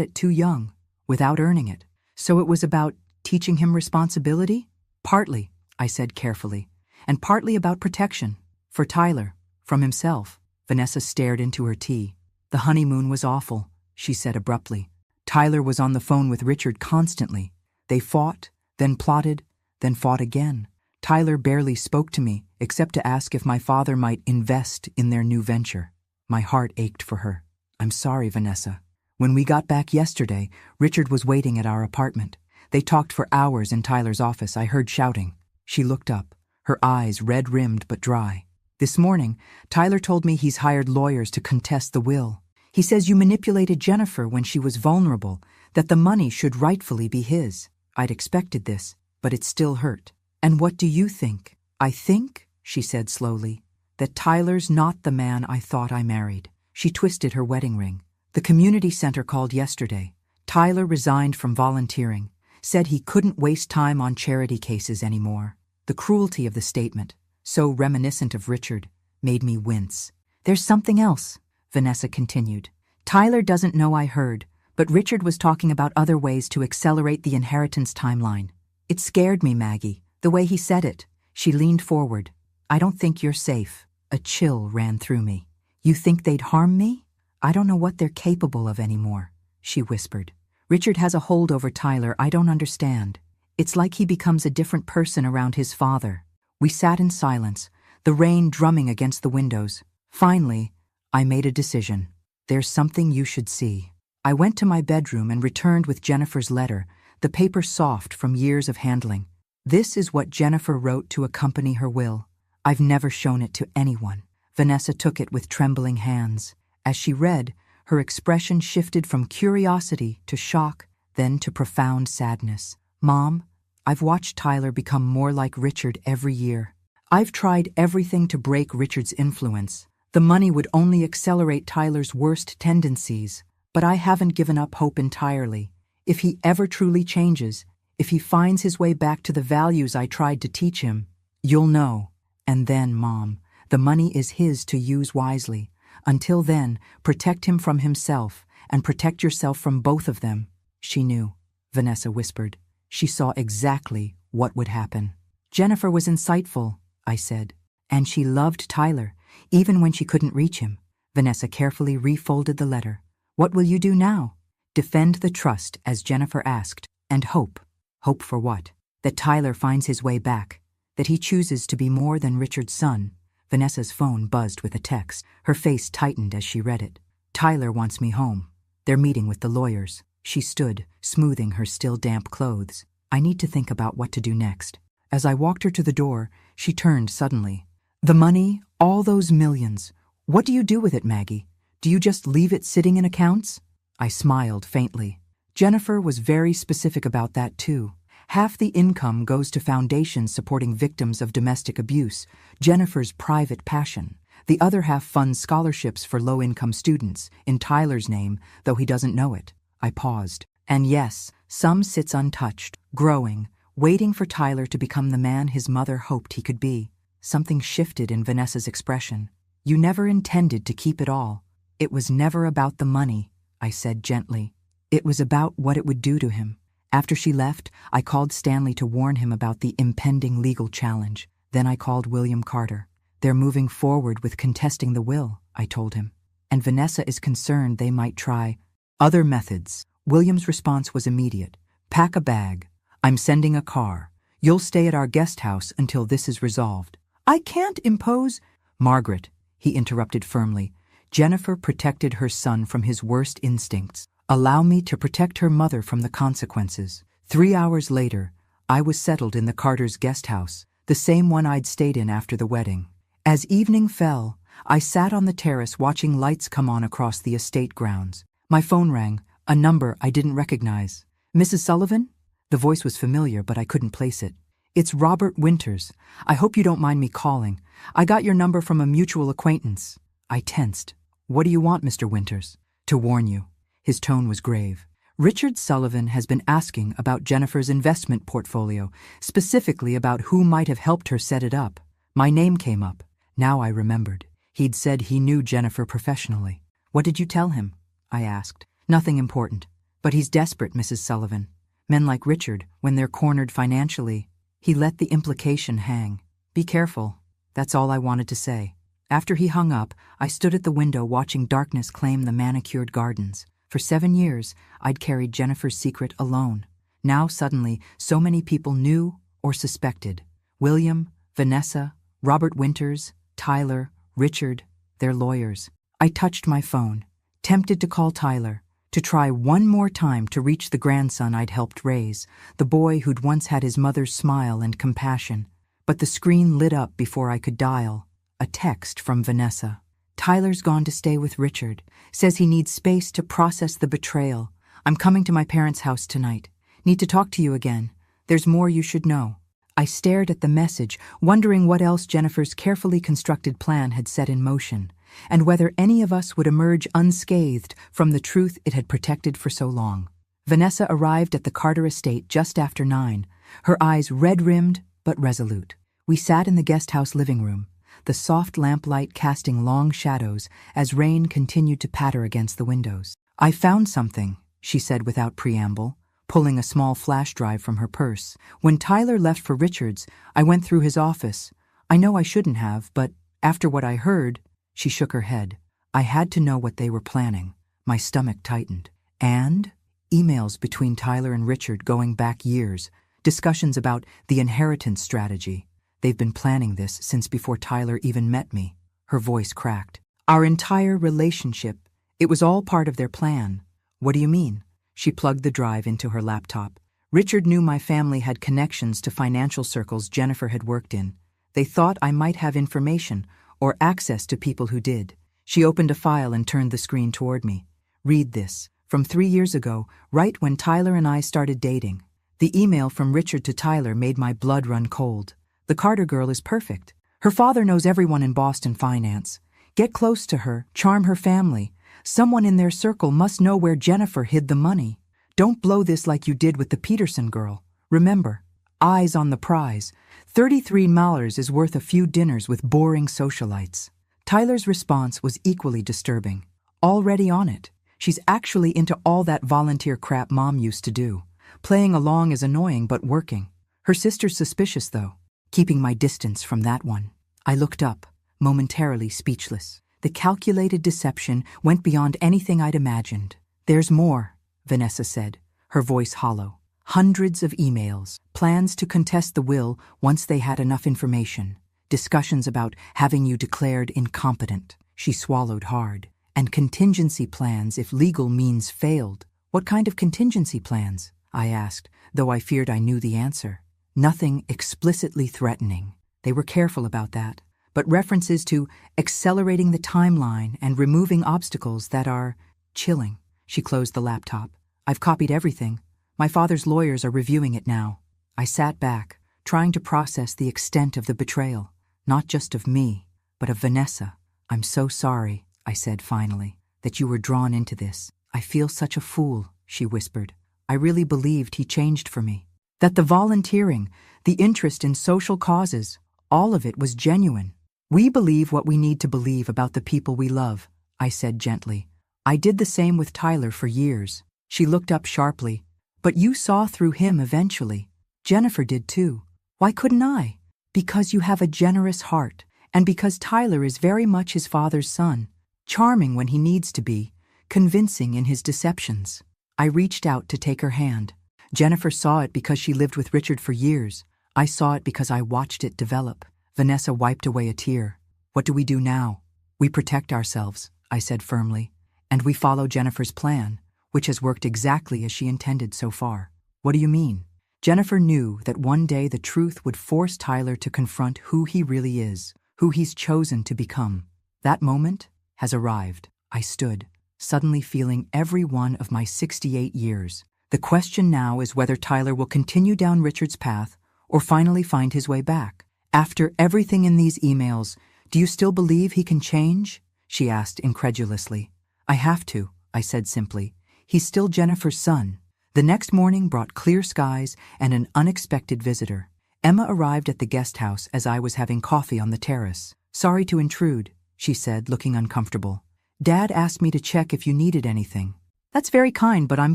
it too young, without earning it. So it was about teaching him responsibility? Partly, I said carefully, and partly about protection. For Tyler, from himself. Vanessa stared into her tea. "The honeymoon was awful," she said abruptly. "Tyler was on the phone with Richard constantly. They fought, then plotted, then fought again. Tyler barely spoke to me, except to ask if my father might invest in their new venture." My heart ached for her. "I'm sorry, Vanessa." When we got back yesterday, Richard was waiting at our apartment. They talked for hours in Tyler's office. I heard shouting. She looked up, her eyes red-rimmed but dry. "This morning, Tyler told me he's hired lawyers to contest the will. He says you manipulated Jennifer when she was vulnerable, that the money should rightfully be his." I'd expected this, but it still hurt. "And what do you think?" "I think," she said slowly, "that Tyler's not the man I thought I married." She twisted her wedding ring. "The community center called yesterday. Tyler resigned from volunteering, said he couldn't waste time on charity cases anymore." The cruelty of the statement, so reminiscent of Richard, made me wince. "There's something else," Vanessa continued. "Tyler doesn't know I heard, but Richard was talking about other ways to accelerate the inheritance timeline. It scared me, Maggie, the way he said it." She leaned forward. "I don't think you're safe." A chill ran through me. "You think they'd harm me? I don't know what they're capable of anymore," she whispered. "Richard has a hold over Tyler I don't understand. It's like he becomes a different person around his father." We sat in silence, the rain drumming against the windows. Finally, I made a decision. "There's something you should see." I went to my bedroom and returned with Jennifer's letter, the paper soft from years of handling. This is what Jennifer wrote to accompany her will. I've never shown it to anyone. Vanessa took it with trembling hands. As she read, her expression shifted from curiosity to shock, then to profound sadness. "Mom, I've watched Tyler become more like Richard every year. I've tried everything to break Richard's influence. The money would only accelerate Tyler's worst tendencies, but I haven't given up hope entirely. If he ever truly changes, if he finds his way back to the values I tried to teach him, you'll know. And then, Mom, the money is his to use wisely. Until then, protect him from himself, and protect yourself from both of them." She knew, Vanessa whispered. She saw exactly what would happen. "Jennifer was insightful," I said. "And she loved Tyler, even when she couldn't reach him." Vanessa carefully refolded the letter. "What will you do now?" Defend the trust, as Jennifer asked, and hope. Hope for what? That Tyler finds his way back, that he chooses to be more than Richard's son. Vanessa's phone buzzed with a text. Her face tightened as she read it. Tyler wants me home. They're meeting with the lawyers. She stood, smoothing her still damp clothes. I need to think about what to do next. As I walked her to the door, she turned suddenly. The money, all those millions. What do you do with it, Maggie? Do you just leave it sitting in accounts? I smiled faintly. Jennifer was very specific about that too. Half the income goes to foundations supporting victims of domestic abuse, Jennifer's private passion. The other half funds scholarships for low-income students, in Tyler's name, though he doesn't know it. I paused. And yes, some sits untouched, growing, waiting for Tyler to become the man his mother hoped he could be. Something shifted in Vanessa's expression. You never intended to keep it all. It was never about the money, I said gently. It was about what it would do to him. After she left, I called Stanley to warn him about the impending legal challenge. Then I called William Carter. They're moving forward with contesting the will, I told him. And Vanessa is concerned they might try other methods. William's response was immediate. Pack a bag. I'm sending a car. You'll stay at our guest house until this is resolved. I can't impose. Margaret, he interrupted firmly. Jennifer protected her son from his worst instincts. Allow me to protect her mother from the consequences. 3 hours later, I was settled in the Carters' guest house, the same one I'd stayed in after the wedding. As evening fell, I sat on the terrace watching lights come on across the estate grounds. My phone rang, a number I didn't recognize. Mrs. Sullivan? The voice was familiar, but I couldn't place it. It's Robert Winters. I hope you don't mind me calling. I got your number from a mutual acquaintance. I tensed. What do you want, Mr. Winters? To warn you. His tone was grave. Richard Sullivan has been asking about Jennifer's investment portfolio, specifically about who might have helped her set it up. My name came up. Now I remembered. He'd said he knew Jennifer professionally. What did you tell him? I asked. Nothing important. But he's desperate, Mrs. Sullivan. Men like Richard, when they're cornered financially. He let the implication hang. Be careful. That's all I wanted to say. After he hung up, I stood at the window watching darkness claim the manicured gardens. For 7 years, I'd carried Jennifer's secret alone. Now suddenly, so many people knew or suspected. William, Vanessa, Robert Winters, Tyler, Richard, their lawyers. I touched my phone, tempted to call Tyler, to try one more time to reach the grandson I'd helped raise, the boy who'd once had his mother's smile and compassion. But the screen lit up before I could dial. A text from Vanessa. Tyler's gone to stay with Richard. Says he needs space to process the betrayal. I'm coming to my parents' house tonight. Need to talk to you again. There's more you should know. I stared at the message, wondering what else Jennifer's carefully constructed plan had set in motion, and whether any of us would emerge unscathed from the truth it had protected for so long. Vanessa arrived at the Carter estate just after 9, her eyes red-rimmed but resolute. We sat in the guest house living room, the soft lamplight casting long shadows as rain continued to patter against the windows. I found something, she said without preamble, pulling a small flash drive from her purse. When Tyler left for Richard's, I went through his office. I know I shouldn't have, but after what I heard, she shook her head. I had to know what they were planning. My stomach tightened. And emails between Tyler and Richard going back years, discussions about the inheritance strategy. They've been planning this since before Tyler even met me. Her voice cracked. Our entire relationship. It was all part of their plan. What do you mean? She plugged the drive into her laptop. Richard knew my family had connections to financial circles Jennifer had worked in. They thought I might have information or access to people who did. She opened a file and turned the screen toward me. Read this. From 3 years ago, right when Tyler and I started dating. The email from Richard to Tyler made my blood run cold. The Carter girl is perfect. Her father knows everyone in Boston finance. Get close to her, charm her family. Someone in their circle must know where Jennifer hid the money. Don't blow this like you did with the Peterson girl. Remember, eyes on the prize. $33 is worth a few dinners with boring socialites. Tyler's response was equally disturbing. Already on it. She's actually into all that volunteer crap Mom used to do. Playing along is annoying but working. Her sister's suspicious though. Keeping my distance from that one. I looked up, momentarily speechless. The calculated deception went beyond anything I'd imagined. There's more, Vanessa said, her voice hollow. Hundreds of emails, plans to contest the will once they had enough information, discussions about having you declared incompetent. She swallowed hard. And contingency plans if legal means failed. What kind of contingency plans? I asked, though I feared I knew the answer. Nothing explicitly threatening. They were careful about that. But references to accelerating the timeline and removing obstacles that are chilling. She closed the laptop. I've copied everything. My father's lawyers are reviewing it now. I sat back, trying to process the extent of the betrayal. Not just of me, but of Vanessa. I'm so sorry, I said finally, that you were drawn into this. I feel such a fool, she whispered. I really believed he changed for me. That the volunteering, the interest in social causes, all of it was genuine. We believe what we need to believe about the people we love, I said gently. I did the same with Tyler for years. She looked up sharply. But you saw through him eventually. Jennifer did too. Why couldn't I? Because you have a generous heart, and because Tyler is very much his father's son. Charming when he needs to be, convincing in his deceptions. I reached out to take her hand. Jennifer saw it because she lived with Richard for years. I saw it because I watched it develop. Vanessa wiped away a tear. What do we do now? We protect ourselves, I said firmly, and we follow Jennifer's plan, which has worked exactly as she intended so far. What do you mean? Jennifer knew that one day the truth would force Tyler to confront who he really is, who he's chosen to become. That moment has arrived. I stood, suddenly feeling every one of my 68 years. The question now is whether Tyler will continue down Richard's path or finally find his way back. After everything in these emails, do you still believe he can change? She asked incredulously. I have to, I said simply. He's still Jennifer's son. The next morning brought clear skies and an unexpected visitor. Emma arrived at the guest house as I was having coffee on the terrace. Sorry to intrude, she said, looking uncomfortable. Dad asked me to check if you needed anything. That's very kind, but I'm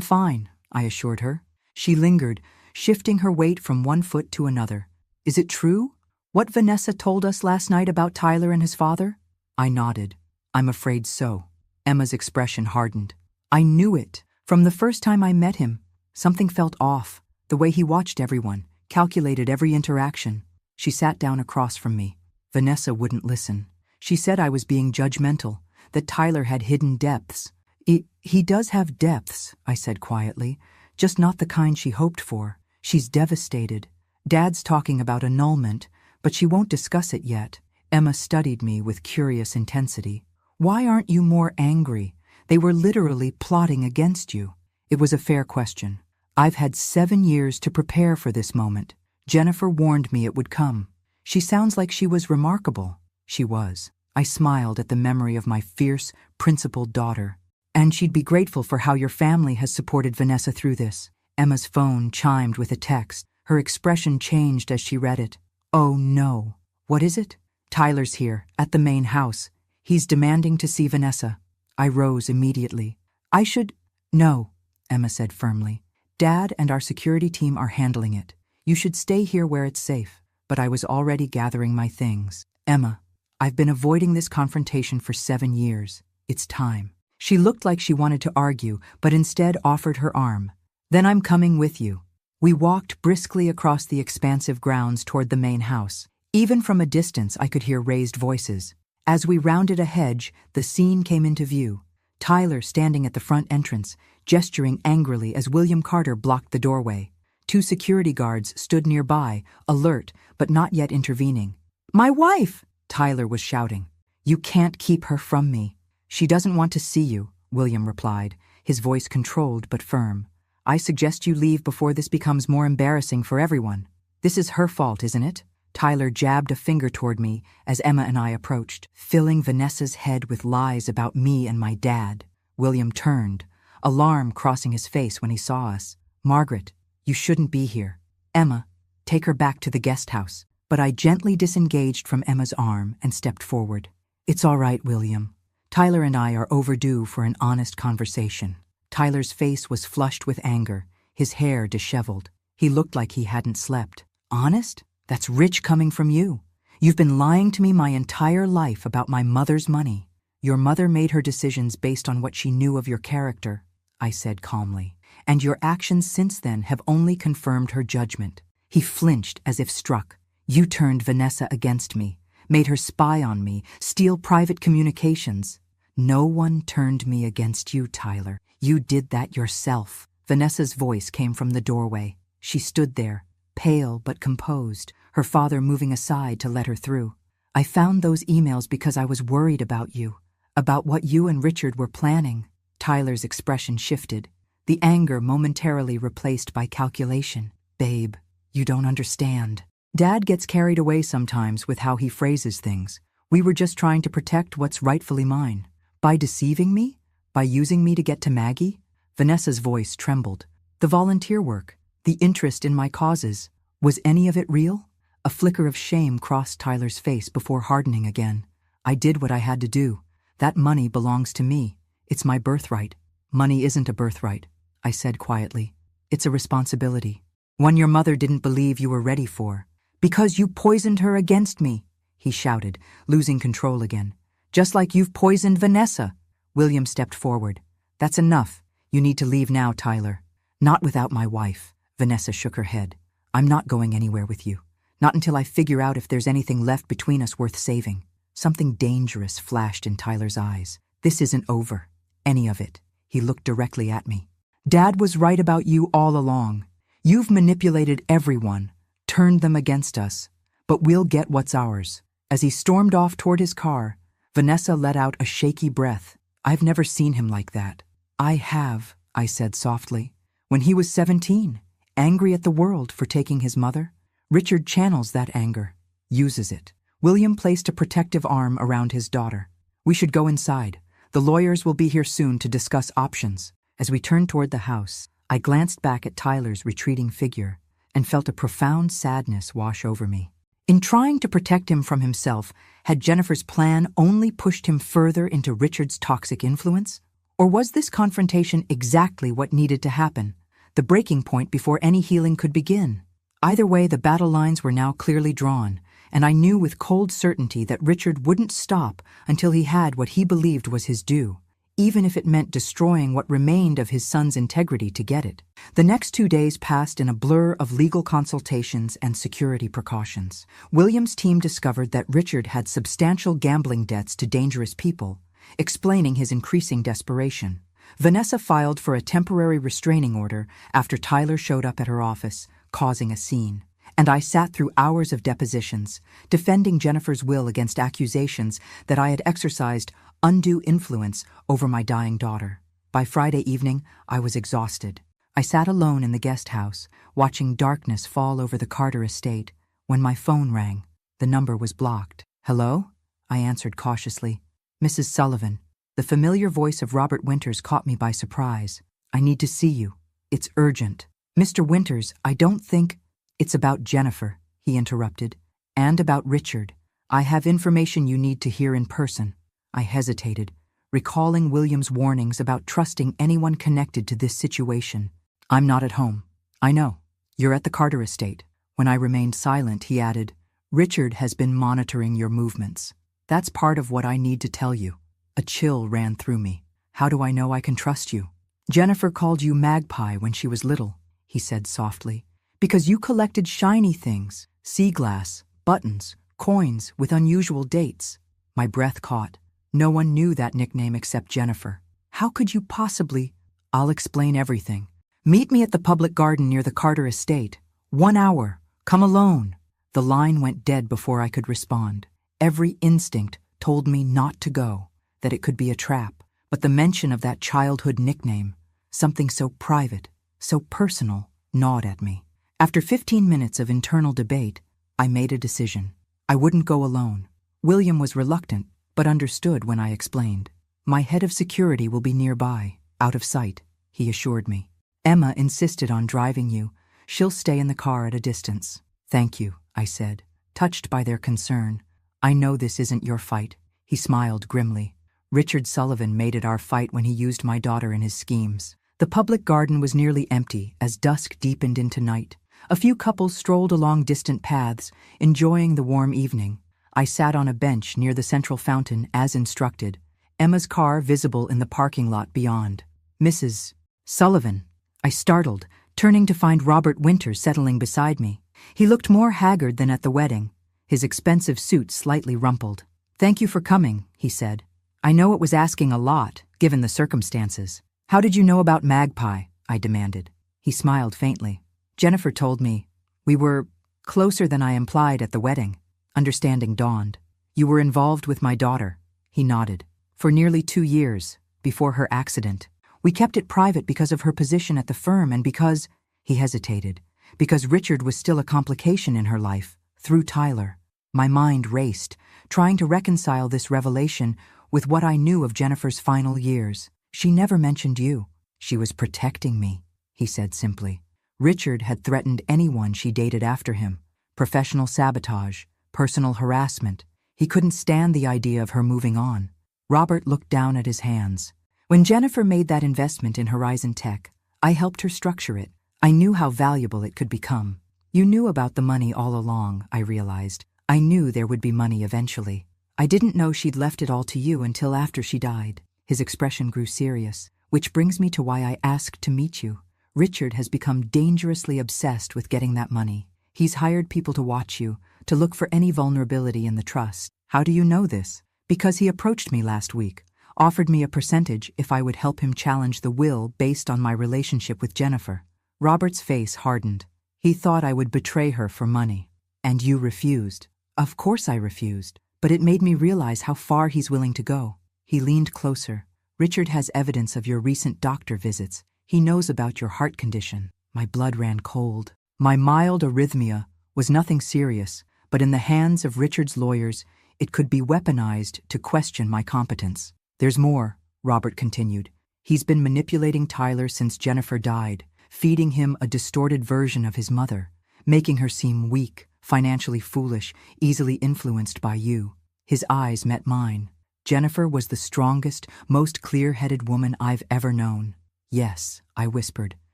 fine, I assured her. She lingered, shifting her weight from one foot to another. Is it true? What Vanessa told us last night about Tyler and his father? I nodded. I'm afraid so. Emma's expression hardened. I knew it. From the first time I met him, something felt off. The way he watched everyone, calculated every interaction. She sat down across from me. Vanessa wouldn't listen. She said I was being judgmental, that Tyler had hidden depths. He does have depths, I said quietly, just not the kind she hoped for. She's devastated. Dad's talking about annulment, but she won't discuss it yet. Emma studied me with curious intensity. Why aren't you more angry? They were literally plotting against you. It was a fair question. I've had 7 years to prepare for this moment. Jennifer warned me it would come. She sounds like she was remarkable. She was. I smiled at the memory of my fierce, principled daughter. And she'd be grateful for how your family has supported Vanessa through this. Emma's phone chimed with a text. Her expression changed as she read it. Oh no. What is it? Tyler's here, at the main house. He's demanding to see Vanessa. I rose immediately. I should... No, Emma said firmly. Dad and our security team are handling it. You should stay here where it's safe. But I was already gathering my things. Emma, I've been avoiding this confrontation for 7 years. It's time. She looked like she wanted to argue, but instead offered her arm. Then I'm coming with you. We walked briskly across the expansive grounds toward the main house. Even from a distance, I could hear raised voices. As we rounded a hedge, the scene came into view. Tyler standing at the front entrance, gesturing angrily as William Carter blocked the doorway. 2 security guards stood nearby, alert, but not yet intervening. My wife! Tyler was shouting. You can't keep her from me. She doesn't want to see you, William replied, his voice controlled but firm. I suggest you leave before this becomes more embarrassing for everyone. This is her fault, isn't it? Tyler jabbed a finger toward me as Emma and I approached, filling Vanessa's head with lies about me and my dad. William turned, alarm crossing his face when he saw us. Margaret, you shouldn't be here. Emma, take her back to the guest house. But I gently disengaged from Emma's arm and stepped forward. It's all right, William. Tyler and I are overdue for an honest conversation. Tyler's face was flushed with anger, his hair disheveled. He looked like he hadn't slept. Honest? That's rich coming from you. You've been lying to me my entire life about my mother's money. Your mother made her decisions based on what she knew of your character, I said calmly. and your actions since then have only confirmed her judgment." He flinched as if struck. "You turned Vanessa against me, made her spy on me, steal private communications." "No one turned me against you, Tyler. You did that yourself." Vanessa's voice came from the doorway. She stood there, pale but composed, her father moving aside to let her through. "I found those emails because I was worried about you, about what you and Richard were planning." Tyler's expression shifted, the anger momentarily replaced by calculation. "Babe, you don't understand. Dad gets carried away sometimes with how he phrases things. We were just trying to protect what's rightfully mine. By deceiving me? By using me to get to Maggie?" Vanessa's voice trembled. "The volunteer work, the interest in my causes, was any of it real?" A flicker of shame crossed Tyler's face before hardening again. "I did what I had to do. That money belongs to me. It's my birthright." "Money isn't a birthright," I said quietly. "It's a responsibility. One your mother didn't believe you were ready for." "Because you poisoned her against me," he shouted, losing control again. "Just like you've poisoned Vanessa." William stepped forward. "That's enough. You need to leave now, Tyler." "Not without my wife." Vanessa shook her head. "I'm not going anywhere with you. Not until I figure out if there's anything left between us worth saving." Something dangerous flashed in Tyler's eyes. "This isn't over. Any of it." He looked directly at me. "Dad was right about you all along. You've manipulated everyone, turned them against us, but we'll get what's ours." As he stormed off toward his car, Vanessa let out a shaky breath. "I've never seen him like that." "I have," I said softly. "When he was 17, angry at the world for taking his mother. Richard channels that anger, uses it." William placed a protective arm around his daughter. "We should go inside. The lawyers will be here soon to discuss options." As we turned toward the house, I glanced back at Tyler's retreating figure and felt a profound sadness wash over me. In trying to protect him from himself, had Jennifer's plan only pushed him further into Richard's toxic influence? Or was this confrontation exactly what needed to happen, the breaking point before any healing could begin? Either way, the battle lines were now clearly drawn, and I knew with cold certainty that Richard wouldn't stop until he had what he believed was his due, even if it meant destroying what remained of his son's integrity to get it. The next 2 days passed in a blur of legal consultations and security precautions. William's team discovered that Richard had substantial gambling debts to dangerous people, explaining his increasing desperation. Vanessa filed for a temporary restraining order after Tyler showed up at her office, causing a scene. And I sat through hours of depositions, defending Jennifer's will against accusations that I had exercised undue influence over my dying daughter. By Friday evening, I was exhausted. I sat alone in the guest house, watching darkness fall over the Carter estate, when my phone rang. The number was blocked. "Hello?" I answered cautiously. "Mrs. Sullivan." The familiar voice of Robert Winters caught me by surprise. "I need to see you. It's urgent." "Mr. Winters, I don't think—" "It's about Jennifer," he interrupted, "and about Richard. I have information you need to hear in person." I hesitated, recalling William's warnings about trusting anyone connected to this situation. "I'm not at home." "I know. You're at the Carter estate." When I remained silent, he added, "Richard has been monitoring your movements. That's part of what I need to tell you." A chill ran through me. "How do I know I can trust you?" "Jennifer called you Magpie when she was little," he said softly, "because you collected shiny things, sea glass, buttons, coins with unusual dates." My breath caught. No one knew that nickname except Jennifer. "How could you possibly—" "I'll explain everything. Meet me at the public garden near the Carter estate. 1 hour. Come alone." The line went dead before I could respond. Every instinct told me not to go, that it could be a trap. But the mention of that childhood nickname, something so private, so personal, gnawed at me. After 15 minutes of internal debate, I made a decision. I wouldn't go alone. William was reluctant, but understood when I explained. "My head of security will be nearby, out of sight," he assured me. "Emma insisted on driving you. She'll stay in the car at a distance." "Thank you," I said, touched by their concern. "I know this isn't your fight." He smiled grimly. "Richard Sullivan made it our fight when he used my daughter in his schemes." The public garden was nearly empty as dusk deepened into night. A few couples strolled along distant paths, enjoying the warm evening. I sat on a bench near the central fountain as instructed, Emma's car visible in the parking lot beyond. "Mrs. Sullivan," I startled, turning to find Robert Winters settling beside me. He looked more haggard than at the wedding, his expensive suit slightly rumpled. "Thank you for coming," he said. "I know it was asking a lot, given the circumstances." "How did you know about Magpie?" I demanded. He smiled faintly. "Jennifer told me. We were closer than I implied at the wedding." Understanding dawned. "You were involved with my daughter." He nodded. "For nearly 2 years, before her accident. We kept it private because of her position at the firm and because," he hesitated, "because Richard was still a complication in her life, through Tyler." My mind raced, trying to reconcile this revelation with what I knew of Jennifer's final years. "She never mentioned you." "She was protecting me," he said simply. Richard had threatened anyone she dated after him. Professional sabotage, personal harassment. He couldn't stand the idea of her moving on. Robert looked down at his hands. "When Jennifer made that investment in Horizon Tech, I helped her structure it. I knew how valuable it could become." "You knew about the money all along," I realized. "I knew there would be money eventually. I didn't know she'd left it all to you until after she died." His expression grew serious. "Which brings me to why I asked to meet you. Richard has become dangerously obsessed with getting that money. He's hired people to watch you, to look for any vulnerability in the trust." "How do you know this?" "Because he approached me last week, offered me a percentage if I would help him challenge the will based on my relationship with Jennifer." Robert's face hardened. "He thought I would betray her for money." "And you refused." "Of course I refused, but it made me realize how far he's willing to go." He leaned closer. "Richard has evidence of your recent doctor visits. He knows about your heart condition." My blood ran cold. My mild arrhythmia was nothing serious, but in the hands of Richard's lawyers, it could be weaponized to question my competence. "There's more," Robert continued. "He's been manipulating Tyler since Jennifer died, feeding him a distorted version of his mother, making her seem weak, financially foolish, easily influenced by you." His eyes met mine. "Jennifer was the strongest, most clear-headed woman I've ever known." "Yes," I whispered,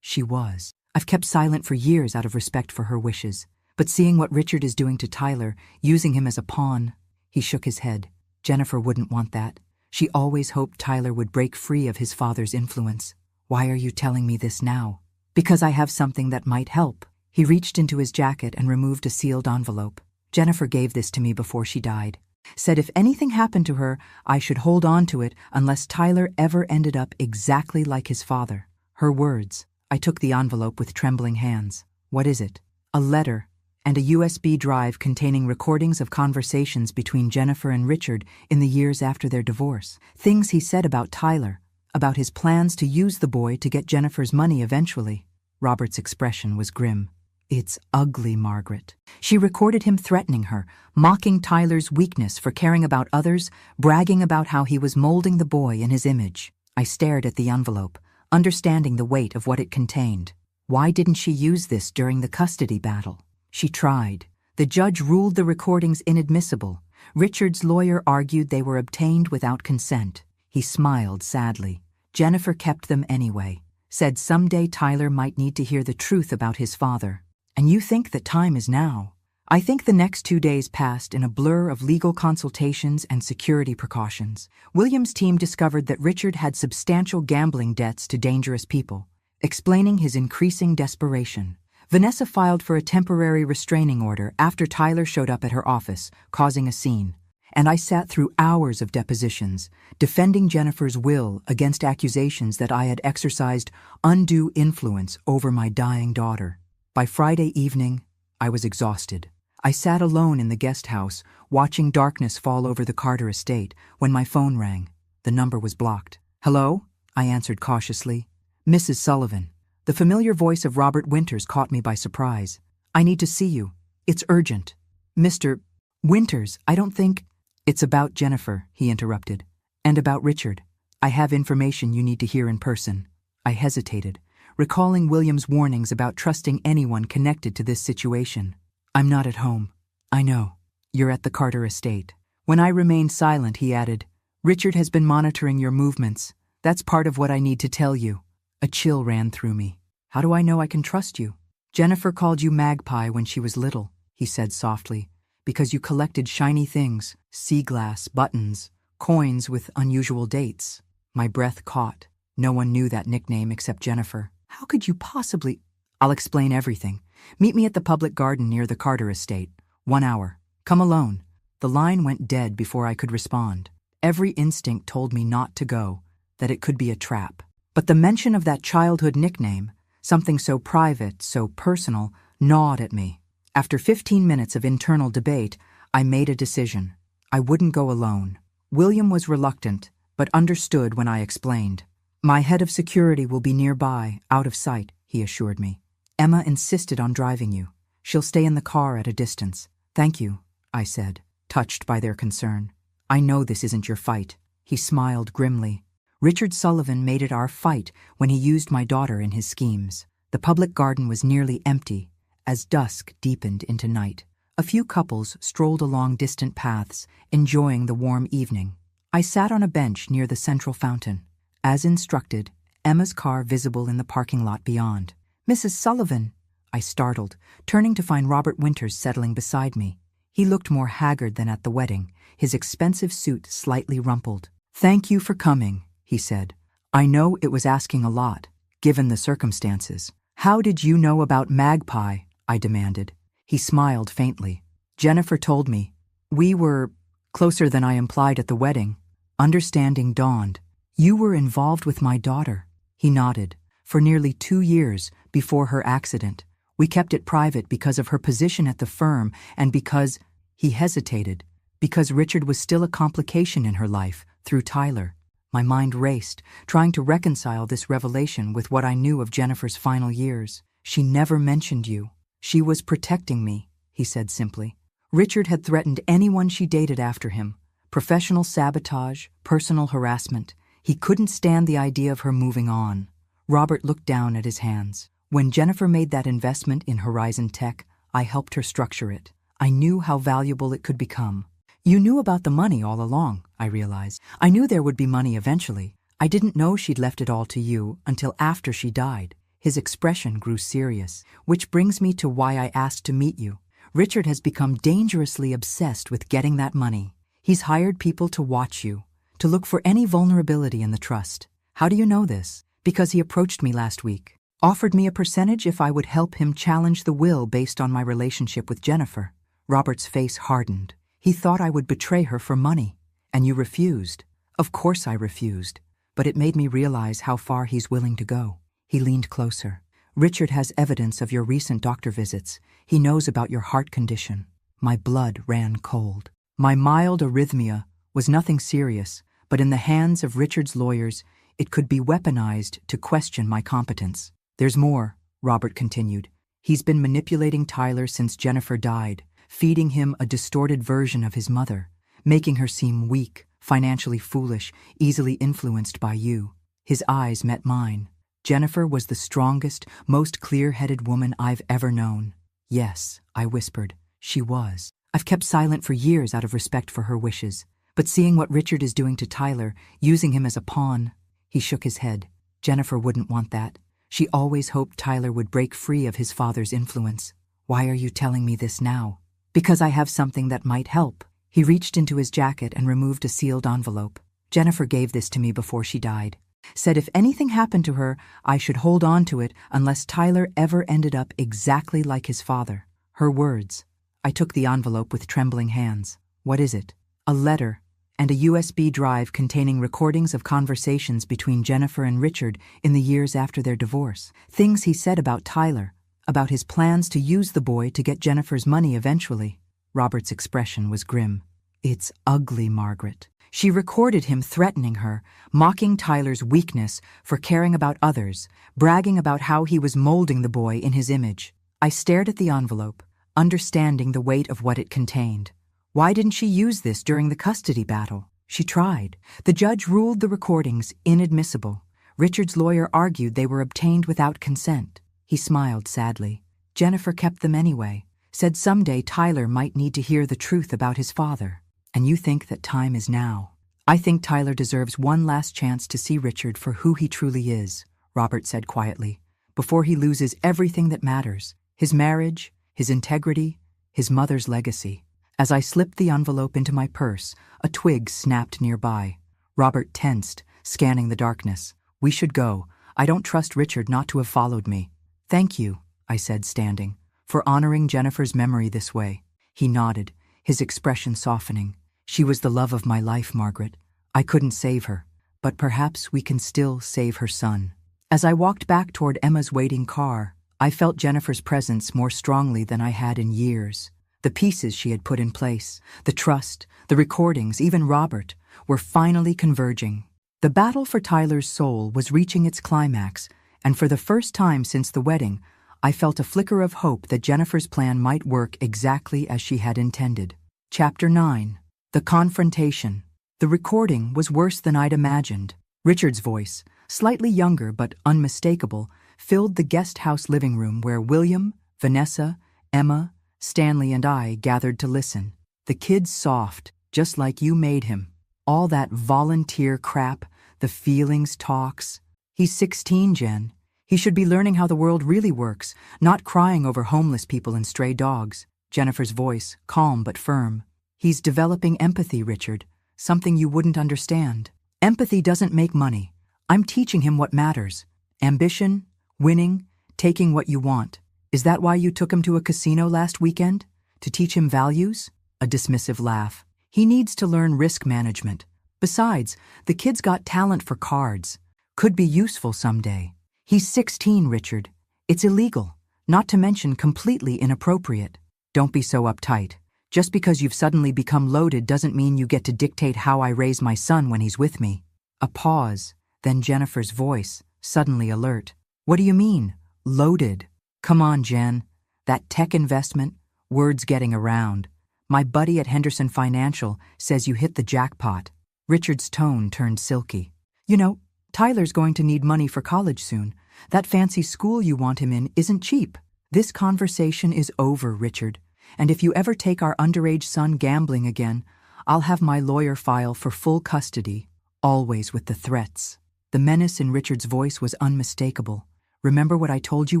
"she was. I've kept silent for years out of respect for her wishes. But seeing what Richard is doing to Tyler, using him as a pawn..." He shook his head. "Jennifer wouldn't want that. She always hoped Tyler would break free of his father's influence." "Why are you telling me this now?" "Because I have something that might help." He reached into his jacket and removed a sealed envelope. "Jennifer gave this to me before she died. Said if anything happened to her, I should hold on to it unless Tyler ever ended up exactly like his father." Her words. I took the envelope with trembling hands. "What is it?" "A letter and a USB drive containing recordings of conversations between Jennifer and Richard in the years after their divorce. Things he said about Tyler, about his plans to use the boy to get Jennifer's money eventually." Robert's expression was grim. "It's ugly, Margaret." She recorded him threatening her, mocking Tyler's weakness for caring about others, bragging about how he was molding the boy in his image. I stared at the envelope, understanding the weight of what it contained. Why didn't she use this during the custody battle? She tried. The judge ruled the recordings inadmissible. Richard's lawyer argued they were obtained without consent. He smiled sadly. Jennifer kept them anyway. Said someday Tyler might need to hear the truth about his father. "And you think that time is now?" I think the next 2 days passed in a blur of legal consultations and security precautions. William's team discovered that Richard had substantial gambling debts to dangerous people, explaining his increasing desperation. Vanessa filed for a temporary restraining order after Tyler showed up at her office, causing a scene. And I sat through hours of depositions, defending Jennifer's will against accusations that I had exercised undue influence over my dying daughter. By Friday evening, I was exhausted. I sat alone in the guest house, watching darkness fall over the Carter estate, when my phone rang. The number was blocked. "Hello?" I answered cautiously. "Mrs. Sullivan." The familiar voice of Robert Winters caught me by surprise. "I need to see you. It's urgent." "Mr. Winters, I don't think—" "It's about Jennifer," he interrupted. "And about Richard. I have information you need to hear in person." I hesitated, recalling William's warnings about trusting anyone connected to this situation. "I'm not at home." "I know. You're at the Carter estate." When I remained silent, he added, "Richard has been monitoring your movements. That's part of what I need to tell you." A chill ran through me. "How do I know I can trust you?" "Jennifer called you Magpie when she was little," he said softly, "because you collected shiny things, sea glass, buttons, coins with unusual dates." My breath caught. No one knew that nickname except Jennifer. How could you possibly? I'll explain everything. Meet me at the public garden near the Carter estate. 1 hour. Come alone. The line went dead before I could respond. Every instinct told me not to go, that it could be a trap. But the mention of that childhood nickname, something so private, so personal, gnawed at me. After 15 minutes of internal debate, I made a decision. I wouldn't go alone. William was reluctant, but understood when I explained. My head of security will be nearby, out of sight, he assured me. Emma insisted on driving you. She'll stay in the car at a distance. Thank you, I said, touched by their concern. I know this isn't your fight. He smiled grimly. Richard Sullivan made it our fight when he used my daughter in his schemes. The public garden was nearly empty as dusk deepened into night. A few couples strolled along distant paths, enjoying the warm evening. I sat on a bench near the central fountain. As instructed, Emma's car visible in the parking lot beyond. Mrs. Sullivan, I startled, turning to find Robert Winters settling beside me. He looked more haggard than at the wedding, his expensive suit slightly rumpled. Thank you for coming, he said. I know it was asking a lot, given the circumstances. How did you know about Magpie? I demanded. He smiled faintly. Jennifer told me. We were closer than I implied at the wedding. Understanding dawned. You were involved with my daughter. He nodded. For nearly 2 years before her accident. We kept it private because of her position at the firm and because, he hesitated, because Richard was still a complication in her life through Tyler. My mind raced, trying to reconcile this revelation with what I knew of Jennifer's final years. She never mentioned you. She was protecting me, he said simply. Richard had threatened anyone she dated after him. Professional sabotage, personal harassment. He couldn't stand the idea of her moving on. Robert looked down at his hands. When Jennifer made that investment in Horizon Tech, I helped her structure it. I knew how valuable it could become. You knew about the money all along, I realized. I knew there would be money eventually. I didn't know she'd left it all to you until after she died. His expression grew serious, which brings me to why I asked to meet you. Richard has become dangerously obsessed with getting that money. He's hired people to watch you, to look for any vulnerability in the trust. How do you know this? Because he approached me last week, offered me a percentage if I would help him challenge the will based on my relationship with Jennifer. Robert's face hardened. He thought I would betray her for money. And you refused. Of course I refused. But it made me realize how far he's willing to go. He leaned closer. Richard has evidence of your recent doctor visits. He knows about your heart condition. My blood ran cold. My mild arrhythmia was nothing serious, but in the hands of Richard's lawyers, it could be weaponized to question my competence. There's more, Robert continued. He's been manipulating Tyler since Jennifer died, feeding him a distorted version of his mother, making her seem weak, financially foolish, easily influenced by you. His eyes met mine. Jennifer was the strongest, most clear-headed woman I've ever known. Yes, I whispered, she was. I've kept silent for years out of respect for her wishes. But seeing what Richard is doing to Tyler, using him as a pawn, he shook his head. Jennifer wouldn't want that. She always hoped Tyler would break free of his father's influence. Why are you telling me this now? Because I have something that might help. He reached into his jacket and removed a sealed envelope. Jennifer gave this to me before she died. Said if anything happened to her, I should hold on to it unless Tyler ever ended up exactly like his father. Her words. I took the envelope with trembling hands. What is it? A letter and a USB drive containing recordings of conversations between Jennifer and Richard in the years after their divorce. Things he said about Tyler, about his plans to use the boy to get Jennifer's money eventually. Robert's expression was grim. It's ugly, Margaret. She recorded him threatening her, mocking Tyler's weakness for caring about others, bragging about how he was molding the boy in his image. I stared at the envelope, understanding the weight of what it contained. Why didn't she use this during the custody battle? She tried. The judge ruled the recordings inadmissible. Richard's lawyer argued they were obtained without consent. He smiled sadly. Jennifer kept them anyway, said someday Tyler might need to hear the truth about his father. And you think that time is now. I think Tyler deserves one last chance to see Richard for who he truly is, Robert said quietly, before he loses everything that matters, his marriage, his integrity, his mother's legacy. As I slipped the envelope into my purse, a twig snapped nearby. Robert tensed, scanning the darkness. We should go. I don't trust Richard not to have followed me. Thank you, I said, standing, for honoring Jennifer's memory this way. He nodded, his expression softening. She was the love of my life, Margaret. I couldn't save her, but perhaps we can still save her son. As I walked back toward Emma's waiting car, I felt Jennifer's presence more strongly than I had in years. The pieces she had put in place, the trust, the recordings, even Robert, were finally converging. The battle for Tyler's soul was reaching its climax, and for the first time since the wedding, I felt a flicker of hope that Jennifer's plan might work exactly as she had intended. Chapter 9. The Confrontation. The recording was worse than I'd imagined. Richard's voice, slightly younger but unmistakable, filled the guest house living room where William, Vanessa, Emma, Stanley, and I gathered to listen. The kid's soft, just like you made him. All that volunteer crap, the feelings talks. He's 16, Jen. He should be learning how the world really works, not crying over homeless people and stray dogs. Jennifer's voice, calm but firm. He's developing empathy, Richard, something you wouldn't understand. Empathy doesn't make money. I'm teaching him what matters. Ambition, winning, taking what you want. Is that why you took him to a casino last weekend? To teach him values? A dismissive laugh. He needs to learn risk management. Besides, the kid's got talent for cards. Could be useful someday. He's 16, Richard. It's illegal, not to mention completely inappropriate. Don't be so uptight. Just because you've suddenly become loaded doesn't mean you get to dictate how I raise my son when he's with me. A pause, then Jennifer's voice, suddenly alert. What do you mean, loaded? Come on, Jen. That tech investment, word's getting around. My buddy at Henderson Financial says you hit the jackpot. Richard's tone turned silky. You know, Tyler's going to need money for college soon. That fancy school you want him in isn't cheap. This conversation is over, Richard. And if you ever take our underage son gambling again, I'll have my lawyer file for full custody, always with the threats. The menace in Richard's voice was unmistakable. Remember what I told you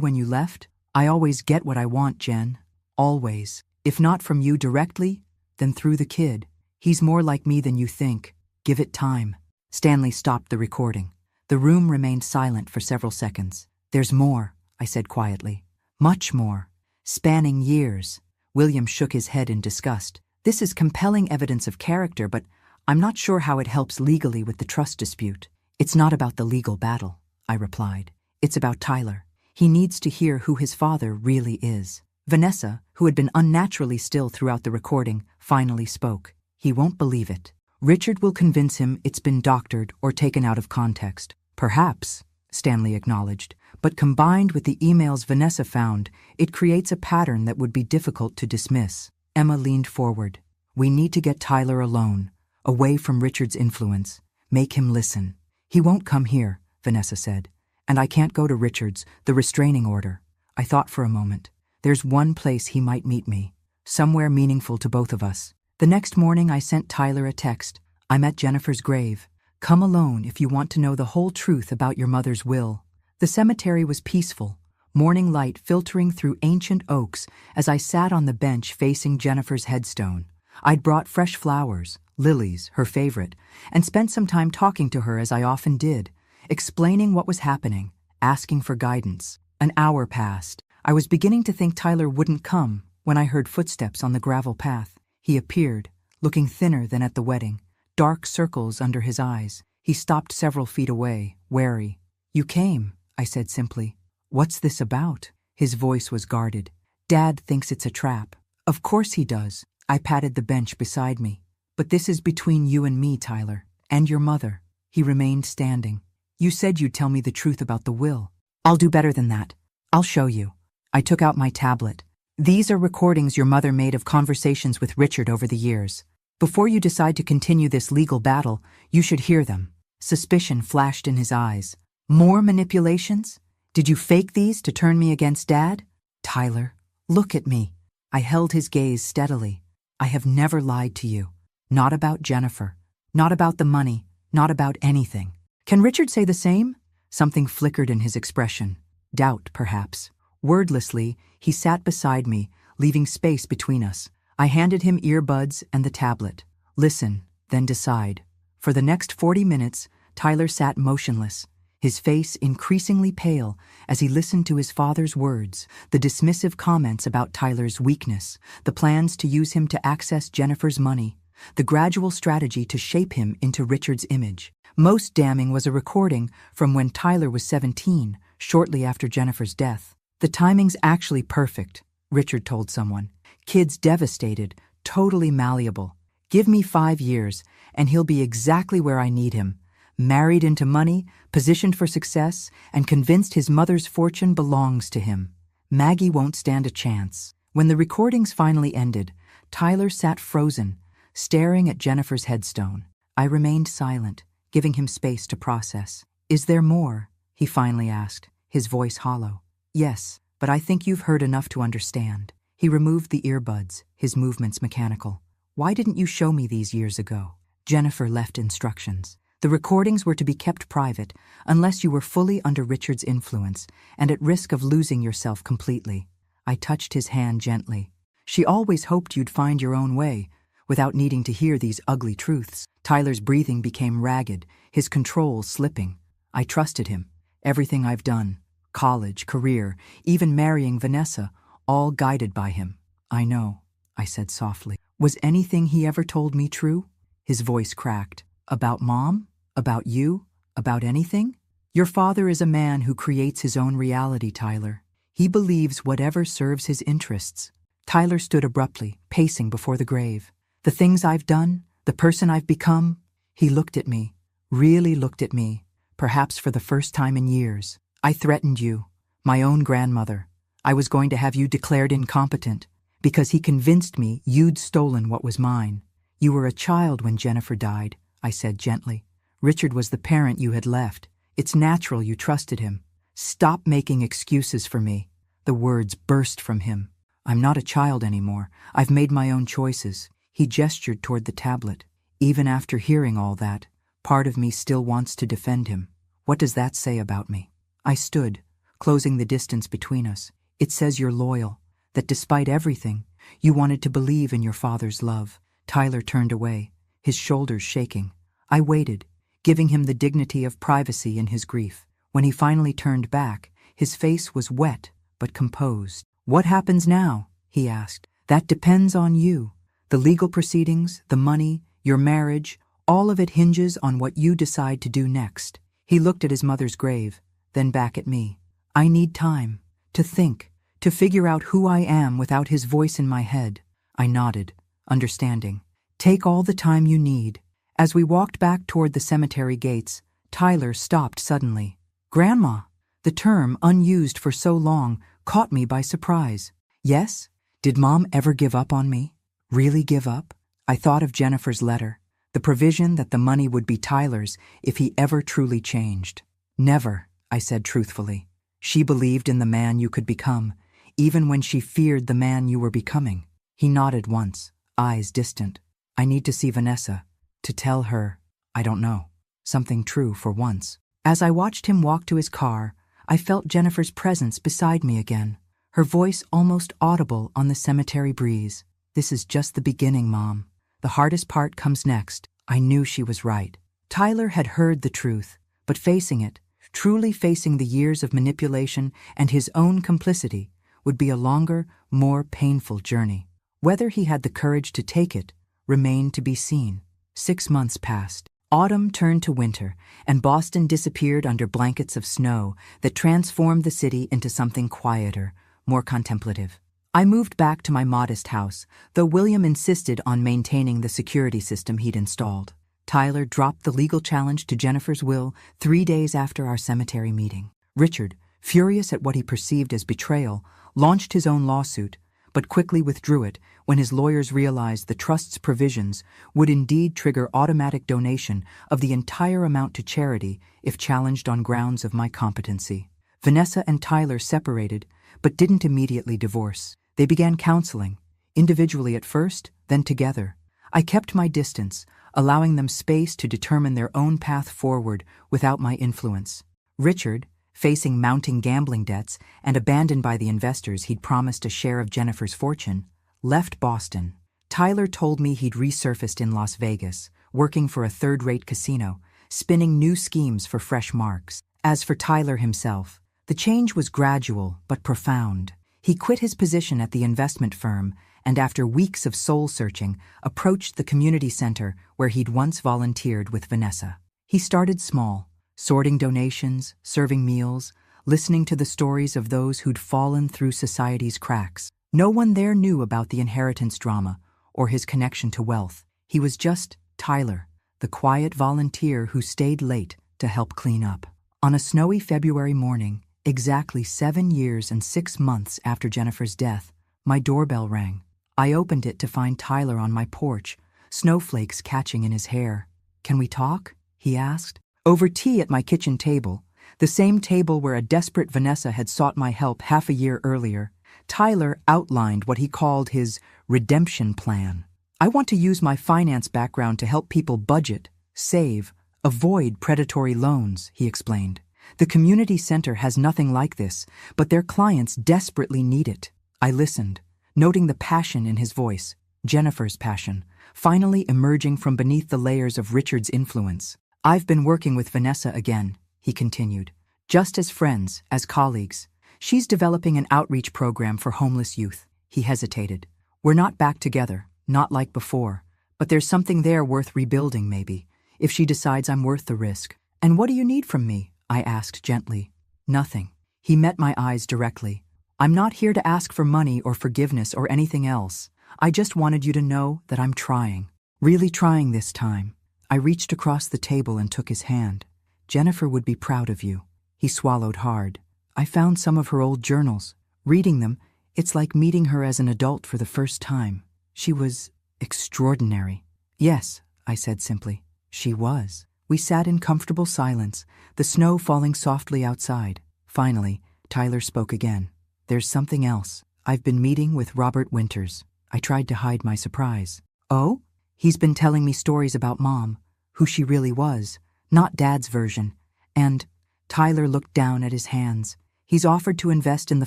when you left? I always get what I want, Jen. Always. If not from you directly, then through the kid. He's more like me than you think. Give it time. Stanley stopped the recording. The room remained silent for several seconds. There's more, I said quietly. Much more. Spanning years. William shook his head in disgust. This is compelling evidence of character, but I'm not sure how it helps legally with the trust dispute. It's not about the legal battle, I replied. It's about Tyler. He needs to hear who his father really is. Vanessa, who had been unnaturally still throughout the recording, finally spoke. He won't believe it. Richard will convince him it's been doctored or taken out of context. Perhaps, Stanley acknowledged, but combined with the emails Vanessa found, it creates a pattern that would be difficult to dismiss. Emma leaned forward. We need to get Tyler alone, away from Richard's influence. Make him listen. He won't come here, Vanessa said. And I can't go to Richard's, the restraining order. I thought for a moment. There's one place he might meet me. Somewhere meaningful to both of us. The next morning I sent Tyler a text. I'm at Jennifer's grave. Come alone if you want to know the whole truth about your mother's will. The cemetery was peaceful, morning light filtering through ancient oaks as I sat on the bench facing Jennifer's headstone. I'd brought fresh flowers, lilies, her favorite, and spent some time talking to her as I often did, explaining what was happening, asking for guidance. An hour passed. I was beginning to think Tyler wouldn't come when I heard footsteps on the gravel path. He appeared, looking thinner than at the wedding, dark circles under his eyes. He stopped several feet away, wary. You came, I said simply. What's this about? His voice was guarded. Dad thinks it's a trap. Of course he does. I patted the bench beside me. But this is between you and me, Tyler, and your mother. He remained standing. You said you'd tell me the truth about the will. I'll do better than that. I'll show you. I took out my tablet. These are recordings your mother made of conversations with Richard over the years. Before you decide to continue this legal battle, you should hear them. Suspicion flashed in his eyes. More manipulations? Did you fake these to turn me against Dad? Tyler, look at me. I held his gaze steadily. I have never lied to you. Not about Jennifer. Not about the money. Not about anything. Can Richard say the same? Something flickered in his expression. Doubt, perhaps. Wordlessly, he sat beside me, leaving space between us. I handed him earbuds and the tablet. Listen, then decide. For the next 40 minutes, Tyler sat motionless, his face increasingly pale as he listened to his father's words, the dismissive comments about Tyler's weakness, the plans to use him to access Jennifer's money, the gradual strategy to shape him into Richard's image. Most damning was a recording from when Tyler was 17, shortly after Jennifer's death. "The timing's actually perfect," Richard told someone. "Kid's devastated, totally malleable. Give me 5 years, and he'll be exactly where I need him. Married into money, positioned for success, and convinced his mother's fortune belongs to him. Maggie won't stand a chance." When the recordings finally ended, Tyler sat frozen, staring at Jennifer's headstone. I remained silent, giving him space to process. "Is there more?" he finally asked, his voice hollow. "Yes, but I think you've heard enough to understand." He removed the earbuds, his movements mechanical. "Why didn't you show me these years ago?" Jennifer left instructions. The recordings were to be kept private unless you were fully under Richard's influence and at risk of losing yourself completely. I touched his hand gently. "She always hoped you'd find your own way, without needing to hear these ugly truths." Tyler's breathing became ragged, his control slipping. I trusted him. Everything I've done, college, career, even marrying Vanessa, all guided by him. "I know," I said softly. "Was anything he ever told me true?" His voice cracked. "About Mom? About you? About anything?" "Your father is a man who creates his own reality, Tyler. He believes whatever serves his interests." Tyler stood abruptly, pacing before the grave. "The things I've done, the person I've become." He looked at me, really looked at me, perhaps for the first time in years. "I threatened you, my own grandmother. I was going to have you declared incompetent, because he convinced me you'd stolen what was mine. You were a child when Jennifer died," I said gently. "Richard was the parent you had left. It's natural you trusted him. Stop making excuses for me." The words burst from him. "I'm not a child anymore. I've made my own choices." He gestured toward the tablet. "Even after hearing all that, part of me still wants to defend him. What does that say about me?" I stood, closing the distance between us. "It says you're loyal, that despite everything, you wanted to believe in your father's love." Tyler turned away, his shoulders shaking. I waited, giving him the dignity of privacy in his grief. When he finally turned back, his face was wet but composed. "What happens now?" he asked. "That depends on you. The legal proceedings, the money, your marriage, all of it hinges on what you decide to do next." He looked at his mother's grave, then back at me. "I need time, to think, to figure out who I am without his voice in my head." I nodded, understanding. "Take all the time you need." As we walked back toward the cemetery gates, Tyler stopped suddenly. "Grandma!" The term, unused for so long, caught me by surprise. "Yes? Did Mom ever give up on me? Really give up?" I thought of Jennifer's letter, the provision that the money would be Tyler's if he ever truly changed. "Never," I said truthfully. "She believed in the man you could become, even when she feared the man you were becoming." He nodded once, eyes distant. "I need to see Vanessa, to tell her, I don't know, something true for once." As I watched him walk to his car, I felt Jennifer's presence beside me again, her voice almost audible on the cemetery breeze. "This is just the beginning, Mom. The hardest part comes next." I knew she was right. Tyler had heard the truth, but facing it, truly facing the years of manipulation and his own complicity, would be a longer, more painful journey. Whether he had the courage to take it remained to be seen. 6 months passed. Autumn turned to winter, and Boston disappeared under blankets of snow that transformed the city into something quieter, more contemplative. I moved back to my modest house, though William insisted on maintaining the security system he'd installed. Tyler dropped the legal challenge to Jennifer's will 3 days after our cemetery meeting. Richard, furious at what he perceived as betrayal, launched his own lawsuit, but quickly withdrew it when his lawyers realized the trust's provisions would indeed trigger automatic donation of the entire amount to charity if challenged on grounds of my competency. Vanessa and Tyler separated, but didn't immediately divorce. They began counseling, individually at first, then together. I kept my distance, allowing them space to determine their own path forward without my influence. Richard, facing mounting gambling debts and abandoned by the investors he'd promised a share of Jennifer's fortune, left Boston. Tyler told me he'd resurfaced in Las Vegas, working for a third-rate casino, spinning new schemes for fresh marks. As for Tyler himself, the change was gradual but profound. He quit his position at the investment firm and, after weeks of soul-searching, approached the community center where he'd once volunteered with Vanessa. He started small, sorting donations, serving meals, listening to the stories of those who'd fallen through society's cracks. No one there knew about the inheritance drama or his connection to wealth. He was just Tyler, the quiet volunteer who stayed late to help clean up. On a snowy February morning, exactly 7 years and 6 months after Jennifer's death, my doorbell rang. I opened it to find Tyler on my porch, snowflakes catching in his hair. "Can we talk?" he asked. Over tea at my kitchen table, the same table where a desperate Vanessa had sought my help half a year earlier, Tyler outlined what he called his redemption plan. "I want to use my finance background to help people budget, save, avoid predatory loans," he explained. "The community center has nothing like this, but their clients desperately need it." I listened, noting the passion in his voice, Jennifer's passion, finally emerging from beneath the layers of Richard's influence. "I've been working with Vanessa again," he continued, "just as friends, as colleagues. She's developing an outreach program for homeless youth." He hesitated. "We're not back together, not like before, but there's something there worth rebuilding maybe, if she decides I'm worth the risk." "And what do you need from me?" I asked gently. "Nothing." He met my eyes directly. "I'm not here to ask for money or forgiveness or anything else. I just wanted you to know that I'm trying. Really trying this time." I reached across the table and took his hand. "Jennifer would be proud of you." He swallowed hard. "I found some of her old journals. Reading them, it's like meeting her as an adult for the first time. She was extraordinary." "Yes," I said simply. "She was." We sat in comfortable silence, the snow falling softly outside. Finally, Tyler spoke again. "There's something else. I've been meeting with Robert Winters." I tried to hide my surprise. "Oh?" "He's been telling me stories about Mom, who she really was, not Dad's version. And," Tyler looked down at his hands, "he's offered to invest in the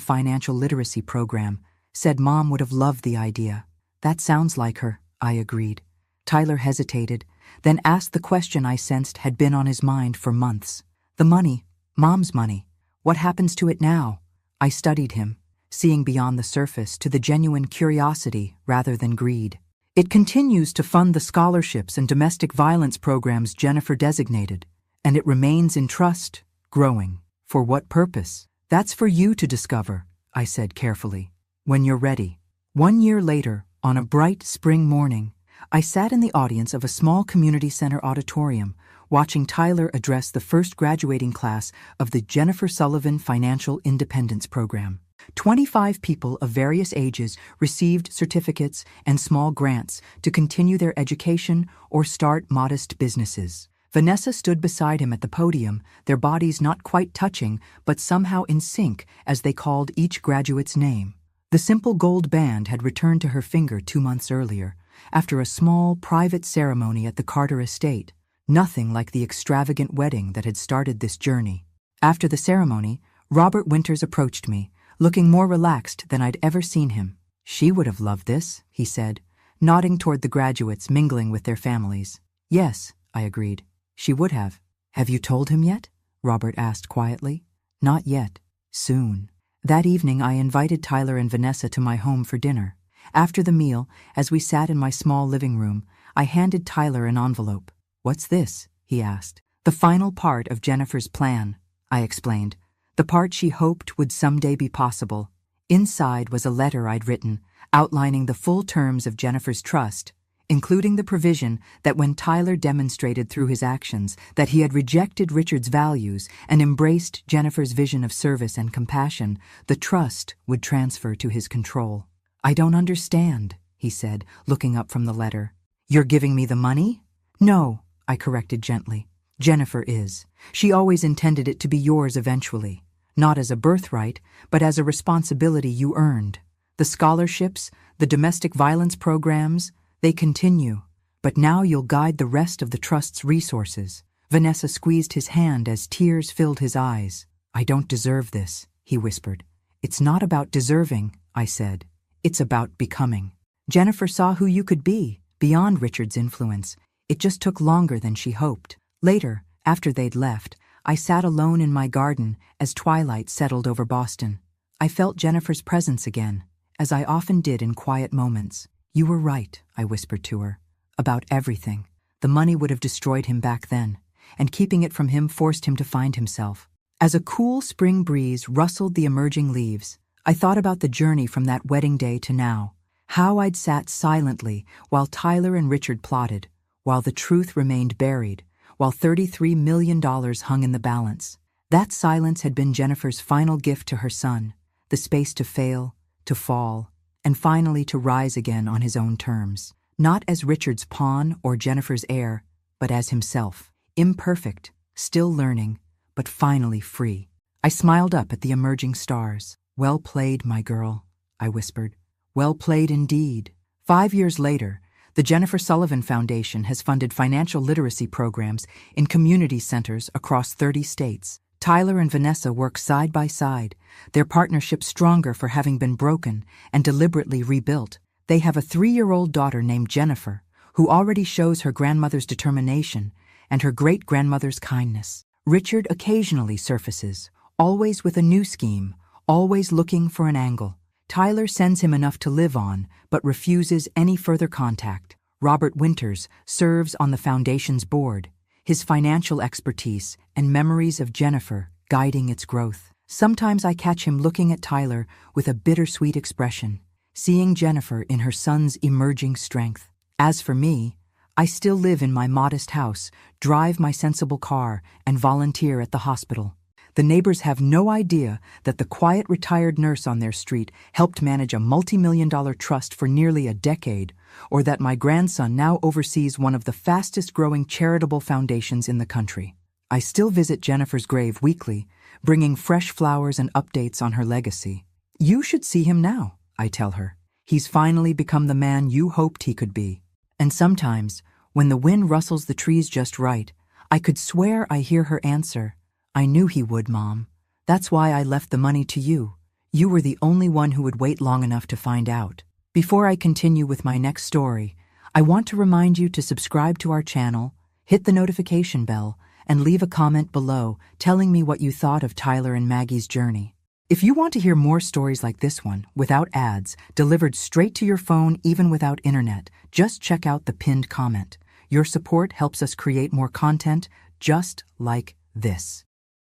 financial literacy program, said Mom would have loved the idea." "That sounds like her," I agreed. Tyler hesitated, then asked the question I sensed had been on his mind for months. "The money, Mom's money, what happens to it now?" I studied him, seeing beyond the surface to the genuine curiosity rather than greed. "It continues to fund the scholarships and domestic violence programs Jennifer designated, and it remains in trust, growing. For what purpose? That's for you to discover," I said carefully, "when you're ready." 1 year later, on a bright spring morning, I sat in the audience of a small community center auditorium, watching Tyler address the first graduating class of the Jennifer Sullivan Financial Independence Program. 25 people of various ages received certificates and small grants to continue their education or start modest businesses. Vanessa stood beside him at the podium, their bodies not quite touching, but somehow in sync as they called each graduate's name. The simple gold band had returned to her finger 2 months earlier, after a small, private ceremony at the Carter estate, nothing like the extravagant wedding that had started this journey. After the ceremony, Robert Winters approached me, looking more relaxed than I'd ever seen him. "She would have loved this," he said, nodding toward the graduates mingling with their families. "Yes," I agreed. "She would have." "Have you told him yet?" Robert asked quietly. "Not yet. Soon." That evening I invited Tyler and Vanessa to my home for dinner. After the meal, as we sat in my small living room, I handed Tyler an envelope. "What's this?" he asked. "The final part of Jennifer's plan," I explained. "The part she hoped would someday be possible." Inside was a letter I'd written, outlining the full terms of Jennifer's trust, including the provision that when Tyler demonstrated through his actions that he had rejected Richard's values and embraced Jennifer's vision of service and compassion, the trust would transfer to his control. "I don't understand," he said, looking up from the letter. "You're giving me the money?" "No," I corrected gently. "Jennifer is. She always intended it to be yours eventually. Not as a birthright, but as a responsibility you earned. The scholarships, the domestic violence programs, they continue. But now you'll guide the rest of the trust's resources." Vanessa squeezed his hand as tears filled his eyes. "I don't deserve this," he whispered. "It's not about deserving," I said. "It's about becoming. Jennifer saw who you could be, beyond Richard's influence. It just took longer than she hoped." Later, after they'd left, I sat alone in my garden as twilight settled over Boston. I felt Jennifer's presence again, as I often did in quiet moments. "You were right," I whispered to her, "about everything. The money would have destroyed him back then, and keeping it from him forced him to find himself." As a cool spring breeze rustled the emerging leaves, I thought about the journey from that wedding day to now, how I'd sat silently while Tyler and Richard plotted, while the truth remained buried, while $33 million hung in the balance. That silence had been Jennifer's final gift to her son, the space to fail, to fall, and finally to rise again on his own terms. Not as Richard's pawn or Jennifer's heir, but as himself, imperfect, still learning, but finally free. I smiled up at the emerging stars. "Well played, my girl," I whispered. "Well played indeed." 5 years later, the Jennifer Sullivan Foundation has funded financial literacy programs in community centers across 30 states. Tyler and Vanessa work side by side, their partnership stronger for having been broken and deliberately rebuilt. They have a 3-year-old daughter named Jennifer, who already shows her grandmother's determination and her great-grandmother's kindness. Richard occasionally surfaces, always with a new scheme, always looking for an angle. Tyler sends him enough to live on, but refuses any further contact. Robert Winters serves on the foundation's board, his financial expertise and memories of Jennifer guiding its growth. Sometimes I catch him looking at Tyler with a bittersweet expression, seeing Jennifer in her son's emerging strength. As for me, I still live in my modest house, drive my sensible car, and volunteer at the hospital. The neighbors have no idea that the quiet retired nurse on their street helped manage a multi-million-dollar trust for nearly a decade, or that my grandson now oversees one of the fastest-growing charitable foundations in the country. I still visit Jennifer's grave weekly, bringing fresh flowers and updates on her legacy. "You should see him now," I tell her. "He's finally become the man you hoped he could be." And sometimes, when the wind rustles the trees just right, I could swear I hear her answer, "I knew he would, Mom. That's why I left the money to you. You were the only one who would wait long enough to find out." Before I continue with my next story, I want to remind you to subscribe to our channel, hit the notification bell, and leave a comment below telling me what you thought of Tyler and Maggie's journey. If you want to hear more stories like this one, without ads, delivered straight to your phone even without internet, just check out the pinned comment. Your support helps us create more content just like this.